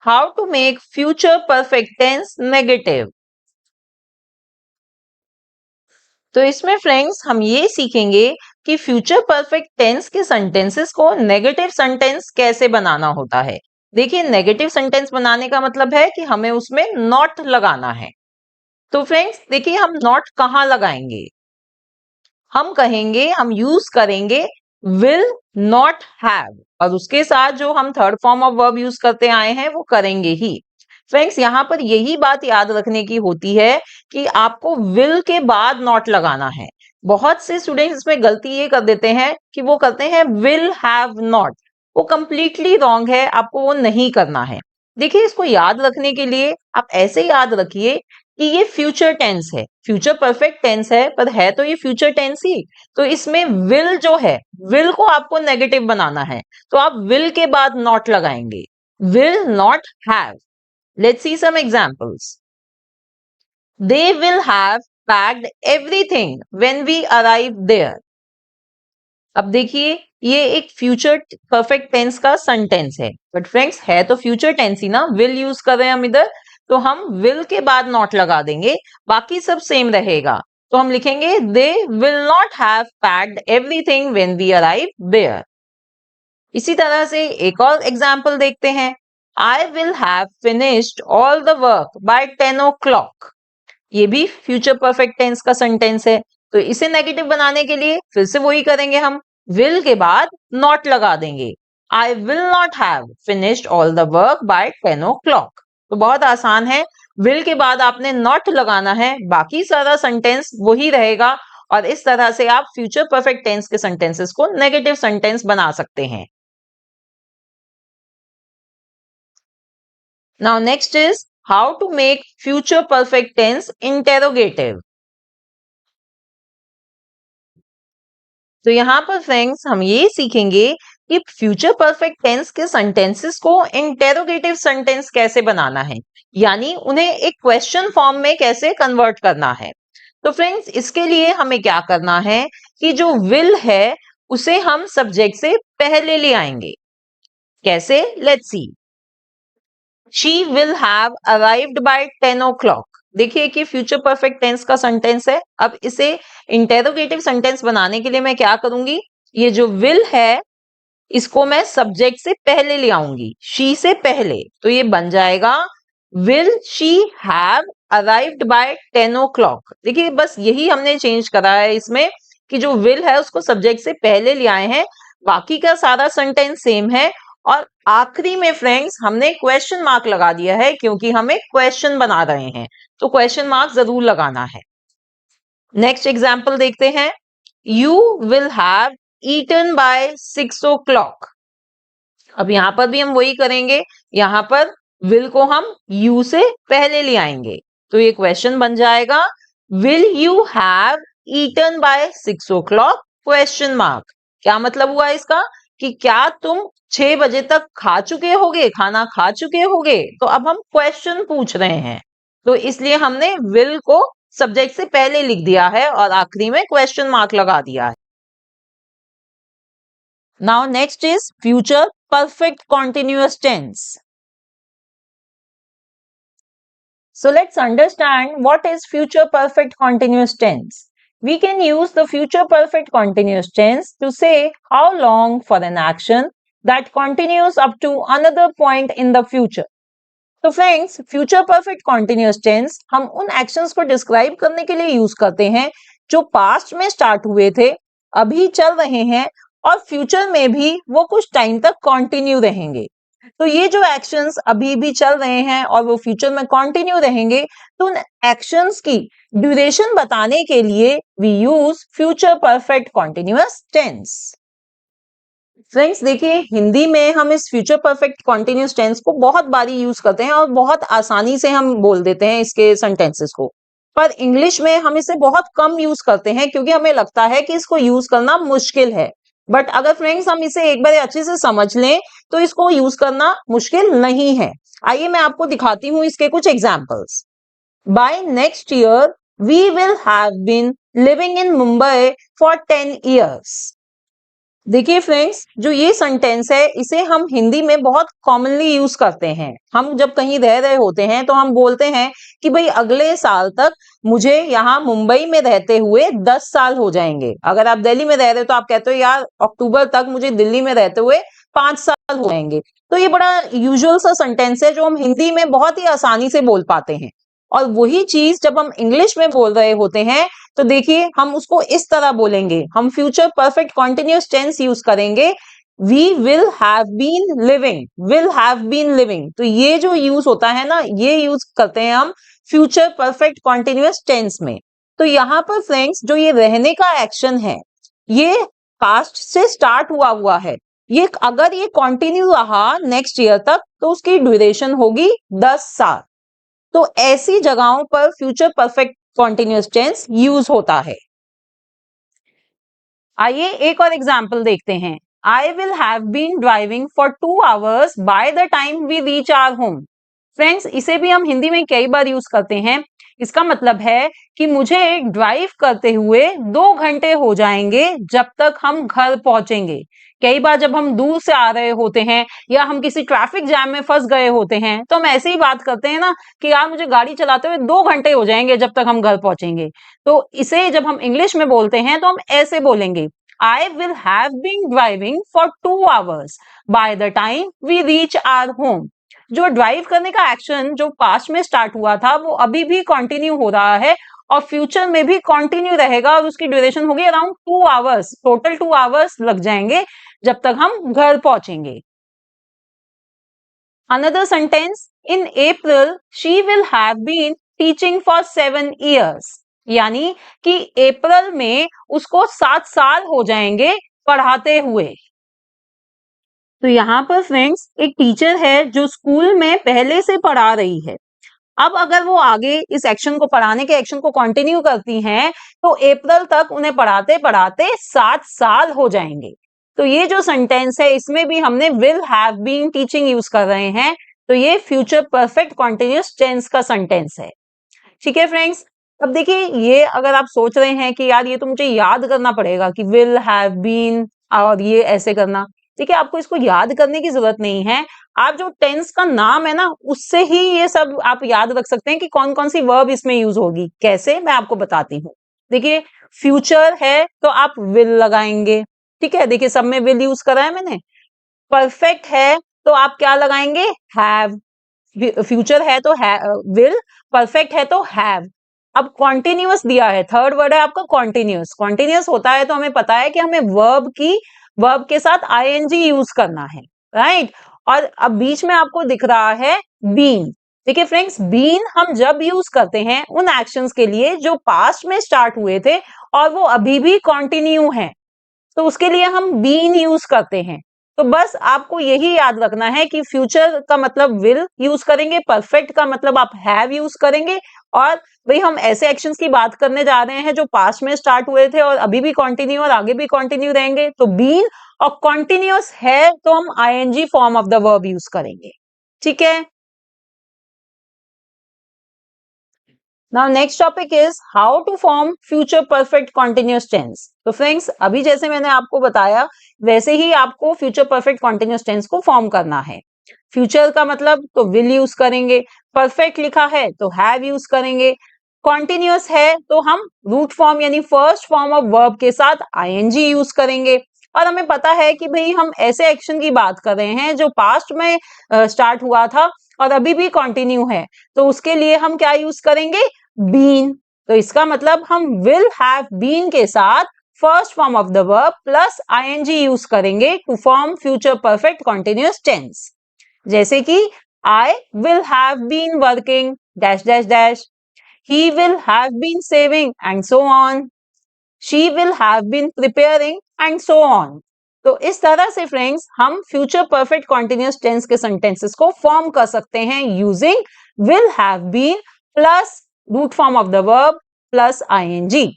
how to make future perfect tense negative. तो इसमें फ्रेंड्स हम ये सीखेंगे कि फ्यूचर परफेक्ट टेंस के सेंटेंसेस को नेगेटिव सेंटेंस कैसे बनाना होता है। देखिए, नेगेटिव सेंटेंस बनाने का मतलब है कि हमें उसमें नॉट लगाना है। तो फ्रेंड्स देखिए, हम नॉट कहाँ लगाएंगे? हम कहेंगे, हम यूज करेंगे विल नॉट हैव, और उसके साथ जो हम third form of verb use करते आए हैं वो करेंगे ही। फ्रेंड्स, यहां पर यही बात याद रखने की होती है कि आपको विल के बाद नॉट लगाना है। बहुत से स्टूडेंट्स इसमें गलती ये कर देते हैं कि वो करते हैं विल हैव नॉट। वो कंप्लीटली रॉन्ग है, आपको वो नहीं करना है। देखिए, इसको याद रखने के लिए आप ऐसे याद रखिए कि ये फ्यूचर टेंस है, फ्यूचर परफेक्ट टेंस है, पर है तो ये फ्यूचर टेंस ही। तो इसमें विल जो है, विल को आपको नेगेटिव बनाना है, तो आप विल के बाद नॉट लगाएंगे, will not have. Let's see some examples. They will have packed everything when we arrive there. अब देखिए, ये एक फ्यूचर परफेक्ट टेंस का सेंटेंस है, बट फ्रेंड्स है तो फ्यूचर टेंस ही ना, विल यूज कर रहे हैं हम इधर, तो हम विल के बाद नॉट लगा देंगे, बाकी सब सेम रहेगा। तो हम लिखेंगे they will not have packed everything when we arrive there. इसी तरह से एक और एग्जाम्पल देखते हैं, I will have finished all the work by 10 o'clock। ये भी फ्यूचर परफेक्ट टेंस का सेंटेंस है। तो इसे नेगेटिव बनाने के लिए फिर से वही करेंगे, हम विल के बाद नॉट लगा देंगे, आई will not have finished all the work by 10 o'clock। तो बहुत आसान है, विल के बाद आपने नॉट लगाना है, बाकी सारा सेंटेंस वही रहेगा, और इस तरह से आप फ्यूचर परफेक्ट टेंस के सेंटेंसेस को नेगेटिव सेंटेंस बना सकते हैं। Now next is how to make future perfect tense interrogative। तो यहाँ पर फ्रेंड्स हम ये सीखेंगे कि फ्यूचर परफेक्ट टेंस के सेंटेंसेस को इंटेरोगेटिव सेंटेंस कैसे बनाना है, यानी उन्हें एक क्वेश्चन फॉर्म में कैसे कन्वर्ट करना है। तो फ्रेंड्स, इसके लिए हमें क्या करना है कि जो विल है उसे हम सब्जेक्ट से पहले ले आएंगे। कैसे? Let's see. She will have arrived by 10 o'clock। देखिए कि फ्यूचर परफेक्ट टेंस का सेंटेंस है। अब इसे इंटेरोगेटिव सेंटेंस बनाने के लिए मैं क्या करूंगी, ये जो विल है इसको मैं सब्जेक्ट से पहले ले आऊंगी, शी से पहले। तो ये बन जाएगा will she have arrived by 10 o'clock। देखिए, बस यही हमने चेंज करा है इसमें कि जो विल है उसको सब्जेक्ट से पहले ले आए हैं, बाकी का सारा सेंटेंस सेम है। और आखिरी में फ्रेंड्स हमने क्वेश्चन मार्क लगा दिया है क्योंकि हम एक क्वेश्चन बना रहे हैं, तो क्वेश्चन मार्क जरूर लगाना है। नेक्स्ट एग्जाम्पल देखते हैं, you will have eaten by 6 o'clock। अब यहां पर भी हम वही करेंगे, यहां पर विल को हम यू से पहले ले आएंगे, तो ये क्वेश्चन बन जाएगा will you have eaten by 6 o'clock question mark. क्या मतलब हुआ इसका कि क्या तुम 6 बजे तक खा चुके होगे, खाना खा चुके होगे। तो अब हम क्वेश्चन पूछ रहे हैं, तो इसलिए हमने विल को सब्जेक्ट से पहले लिख दिया है और आखिरी में क्वेश्चन मार्क लगा दिया है। Now next is future perfect continuous tense. So let's understand what is future perfect continuous tense. we can use the future perfect continuous tense to say how long for an action that continues up to another point in the future. तो friends, future perfect continuous tense हम उन actions को describe करने के लिए use करते हैं जो पास्ट में स्टार्ट हुए थे, अभी चल रहे हैं और फ्यूचर में भी वो कुछ टाइम तक कंटिन्यू रहेंगे। तो ये जो एक्शंस अभी भी चल रहे हैं और वो फ्यूचर में कंटिन्यू रहेंगे, तो उन एक्शंस की ड्यूरेशन बताने के लिए we use future perfect continuous tense. Friends देखिए, हिंदी में हम इस फ्यूचर परफेक्ट कॉन्टिन्यूअस टेंस को बहुत बारी यूज करते हैं और बहुत आसानी से हम बोल देते हैं इसके सेंटेंसेस को, पर इंग्लिश में हम इसे बहुत कम यूज करते हैं क्योंकि हमें लगता है कि इसको यूज करना मुश्किल है। बट अगर फ्रेंड्स हम इसे एक बार अच्छे से समझ लें तो इसको यूज करना मुश्किल नहीं है। आइए मैं आपको दिखाती हूँ इसके कुछ examples. By next year we will have been living in Mumbai for 10 years। देखिए फ्रेंड्स, जो ये सेंटेंस है इसे हम हिंदी में बहुत कॉमनली यूज करते हैं। हम जब कहीं रह रहे होते हैं तो हम बोलते हैं कि भाई अगले साल तक मुझे यहाँ मुंबई में रहते हुए 10 साल हो जाएंगे। अगर आप दिल्ली में रह रहे हो तो आप कहते हो यार अक्टूबर तक मुझे दिल्ली में रहते हुए 5 साल हो जाएंगे। तो ये बड़ा यूजुअल सा सेंटेंस है जो हम हिंदी में बहुत ही आसानी से बोल पाते हैं। और वही चीज जब हम इंग्लिश में बोल रहे होते हैं तो देखिए हम उसको इस तरह बोलेंगे, हम future perfect continuous tense use करेंगे, we will have been living, will have been living. तो ये जो यूज होता है ना, ये यूज करते हैं हम फ्यूचर परफेक्ट कॉन्टिन्यूअस टेंस में। तो यहाँ पर फ्रेंड्स जो ये रहने का एक्शन है ये पास्ट से स्टार्ट हुआ है, ये अगर ये कंटिन्यू रहा नेक्स्ट ईयर तक तो उसकी ड्यूरेशन होगी 10 साल। तो ऐसी जगहों पर future perfect continuous tense use होता है। आइए एक और एग्जाम्पल देखते हैं। I will have been driving for 2 hours by the time we reach our home. Friends इसे भी हम हिंदी में कई बार यूज करते हैं। इसका मतलब है कि मुझे ड्राइव करते हुए 2 घंटे हो जाएंगे जब तक हम घर पहुंचेंगे। कई बार जब हम दूर से आ रहे होते हैं या हम किसी ट्रैफिक जैम में फंस गए होते हैं तो हम ऐसे ही बात करते हैं ना कि यार मुझे गाड़ी चलाते हुए 2 घंटे हो जाएंगे जब तक हम घर पहुंचेंगे। तो इसे जब हम इंग्लिश में बोलते हैं तो हम ऐसे बोलेंगे, I will have been driving for 2 hours by the time we reach our home। जो ड्राइव करने का एक्शन जो पास्ट में स्टार्ट हुआ था वो अभी भी कंटिन्यू हो रहा है और फ्यूचर में भी कंटिन्यू रहेगा और उसकी ड्यूरेशन होगी अराउंड 2 hours। टोटल 2 hours लग जाएंगे जब तक हम घर पहुंचेंगे। Another sentence, in April she will have been teaching for 7 years। यानी कि अप्रैल में उसको 7 साल हो जाएंगे पढ़ाते हुए। तो यहाँ पर फ्रेंड्स एक टीचर है जो स्कूल में पहले से पढ़ा रही है। अब अगर वो आगे इस एक्शन को पढ़ाने के एक्शन को कंटिन्यू करती हैं तो अप्रैल तक उन्हें पढ़ाते पढ़ाते 7 साल हो जाएंगे। तो ये जो सेंटेंस है इसमें भी हमने will have been teaching use कर रहे हैं। तो ये फ्यूचर परफेक्ट कॉन्टिन्यूअस टेंस का सेंटेंस है। ठीक है फ्रेंड्स, अब देखिए ये अगर आप सोच रहे हैं कि यार ये तो मुझे याद करना पड़ेगा कि विल हैव बीन और ये ऐसे करना, ठीक है, आपको इसको याद करने की जरूरत नहीं है। आप जो टेंस का नाम है ना उससे ही ये सब आप याद रख सकते हैं कि कौन कौन सी वर्ब इसमें यूज होगी। कैसे, मैं आपको बताती हूँ। देखिए फ्यूचर है तो आप विल लगाएंगे, ठीक है, देखिए सब में विल यूज करा है मैंने। परफेक्ट है तो आप क्या लगाएंगे, हैव। फ्यूचर है तो विल, परफेक्ट है तो हैव। अब कॉन्टिन्यूअस दिया है, थर्ड वर्ड है आपका कॉन्टिन्यूअस। कॉन्टिन्यूअस होता है तो हमें पता है कि हमें वर्ब के साथ आईएनजी यूज करना है, राइट। और अब बीच में आपको दिख रहा है बीन। देखिए फ्रेंड्स, बीन हम जब यूज करते हैं उन एक्शंस के लिए जो पास्ट में स्टार्ट हुए थे और वो अभी भी कंटिन्यू हैं, तो उसके लिए हम बीन यूज करते हैं। तो बस आपको यही याद रखना है कि फ्यूचर का मतलब विल यूज करेंगे, परफेक्ट का मतलब आप हैव यूज करेंगे। और भाई हम ऐसे एक्शंस की बात करने जा रहे हैं जो पास्ट में स्टार्ट हुए थे और अभी भी कंटिन्यू और आगे भी कंटिन्यू रहेंगे। तो बीन और कंटिन्यूअस है तो हम ING form of the verb use करेंगे, ठीक है। Now next topic is how to form future perfect continuous tense। तो फ्रेंड्स अभी जैसे मैंने आपको बताया वैसे ही आपको future perfect continuous tense को फॉर्म करना है। फ्यूचर का मतलब तो will यूज करेंगे, परफेक्ट लिखा है तो have यूज करेंगे, कॉन्टिन्यूअस है तो हम रूट फॉर्म यानी फर्स्ट फॉर्म ऑफ वर्ब के साथ ing यूज करेंगे। और हमें पता है कि भाई हम ऐसे एक्शन की बात कर रहे हैं जो पास्ट में स्टार्ट हुआ था और अभी भी कंटिन्यू है, तो उसके लिए हम क्या यूज करेंगे? बीन। तो इसका मतलब हम विल हैव बीन के साथ first form of the verb plus ing use करेंगे to form future perfect continuous tense. जैसे कि I will have been working dash dash dash, he will have been saving and so on, she will have been preparing and so on। तो इस तरह से friends हम future perfect continuous tense के sentences को form कर सकते हैं using will have been plus root form of the verb plus ing।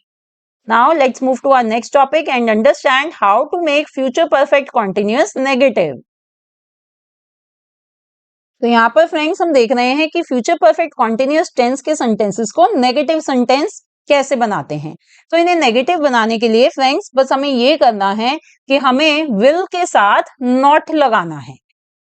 Now let's move to our next topic and understand how to make future perfect continuous negative। तो यहाँ पर friends हम देख रहे हैं कि फ्यूचर परफेक्ट कॉन्टिन्यूअस टेंस के sentences को नेगेटिव सेंटेंस कैसे बनाते हैं। तो इन्हें नेगेटिव बनाने के लिए फ्रेंड्स बस हमें ये करना है कि हमें विल के साथ नॉट लगाना है।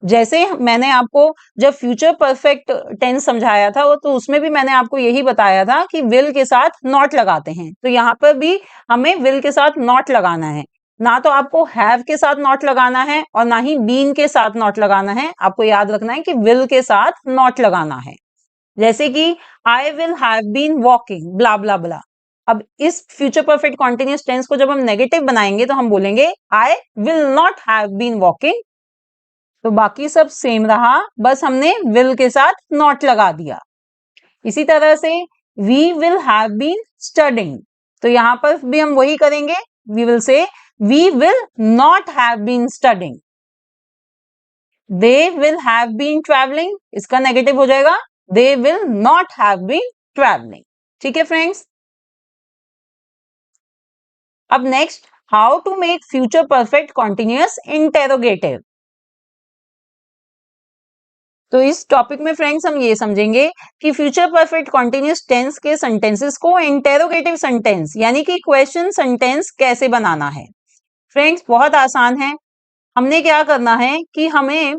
जैसे मैंने आपको जब फ्यूचर परफेक्ट टेंस समझाया था तो उसमें भी मैंने आपको यही बताया था कि विल के साथ नॉट लगाते हैं, तो यहाँ पर भी हमें विल के साथ नॉट लगाना है। ना तो आपको हैव के साथ नॉट लगाना है और ना ही बीन के साथ नॉट लगाना है। आपको याद रखना है कि विल के साथ नॉट लगाना है। जैसे कि I will have been walking blah blah blah. अब इस फ्यूचर परफेक्ट कॉन्टिन्यूअस टेंस को जब हम नेगेटिव बनाएंगे तो हम बोलेंगे I will not have been walking. तो बाकी सब सेम रहा, बस हमने विल के साथ नॉट लगा दिया। इसी तरह से we will have been studying, तो यहां पर भी हम वही करेंगे। We will say we will not have been studying। they will have been traveling, इसका नेगेटिव हो जाएगा they will not have been traveling। ठीक है फ्रेंड्स। अब next, how to make future perfect continuous interrogative. तो इस टॉपिक में friends हम ये समझेंगे कि फ्यूचर परफेक्ट कॉन्टिन्यूअस टेंस के सेंटेंसेस को इंटेरोगेटिव सेंटेंस यानी कि क्वेश्चन सेंटेंस कैसे बनाना है। फ्रेंड्स बहुत आसान है। हमने क्या करना है कि हमें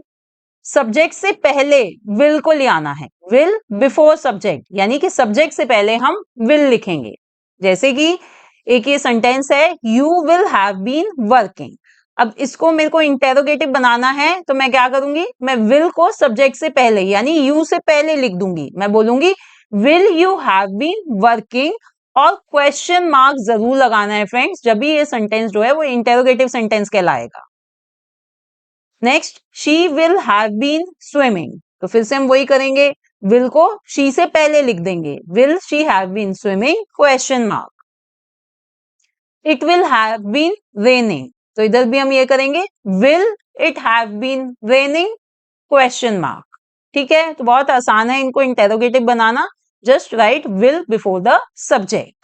सब्जेक्ट से पहले विल को ले आना है। विल बिफोर सब्जेक्ट, यानी कि सब्जेक्ट से पहले हम विल लिखेंगे। जैसे कि एक ये सेंटेंस है you will have been working. अब इसको मेरे को इंटेरोगेटिव बनाना है तो मैं क्या करूंगी, मैं विल को सब्जेक्ट से पहले यानी यू से पहले लिख दूंगी। मैं बोलूंगी will you have been working और क्वेश्चन मार्क जरूर लगाना है फ्रेंड्स, जब भी ये सेंटेंस जो है वो इंटेरोगेटिव सेंटेंस कहलाएगा। Next, she will have been swimming, तो फिर से हम वही करेंगे, विल को शी से पहले लिख देंगे। Will she have been swimming question mark. It will have been raining, तो इधर भी हम ये करेंगे will it have been raining question mark. ठीक है, तो बहुत आसान है इनको इंटेरोगेटिव बनाना। Just write will before the subject.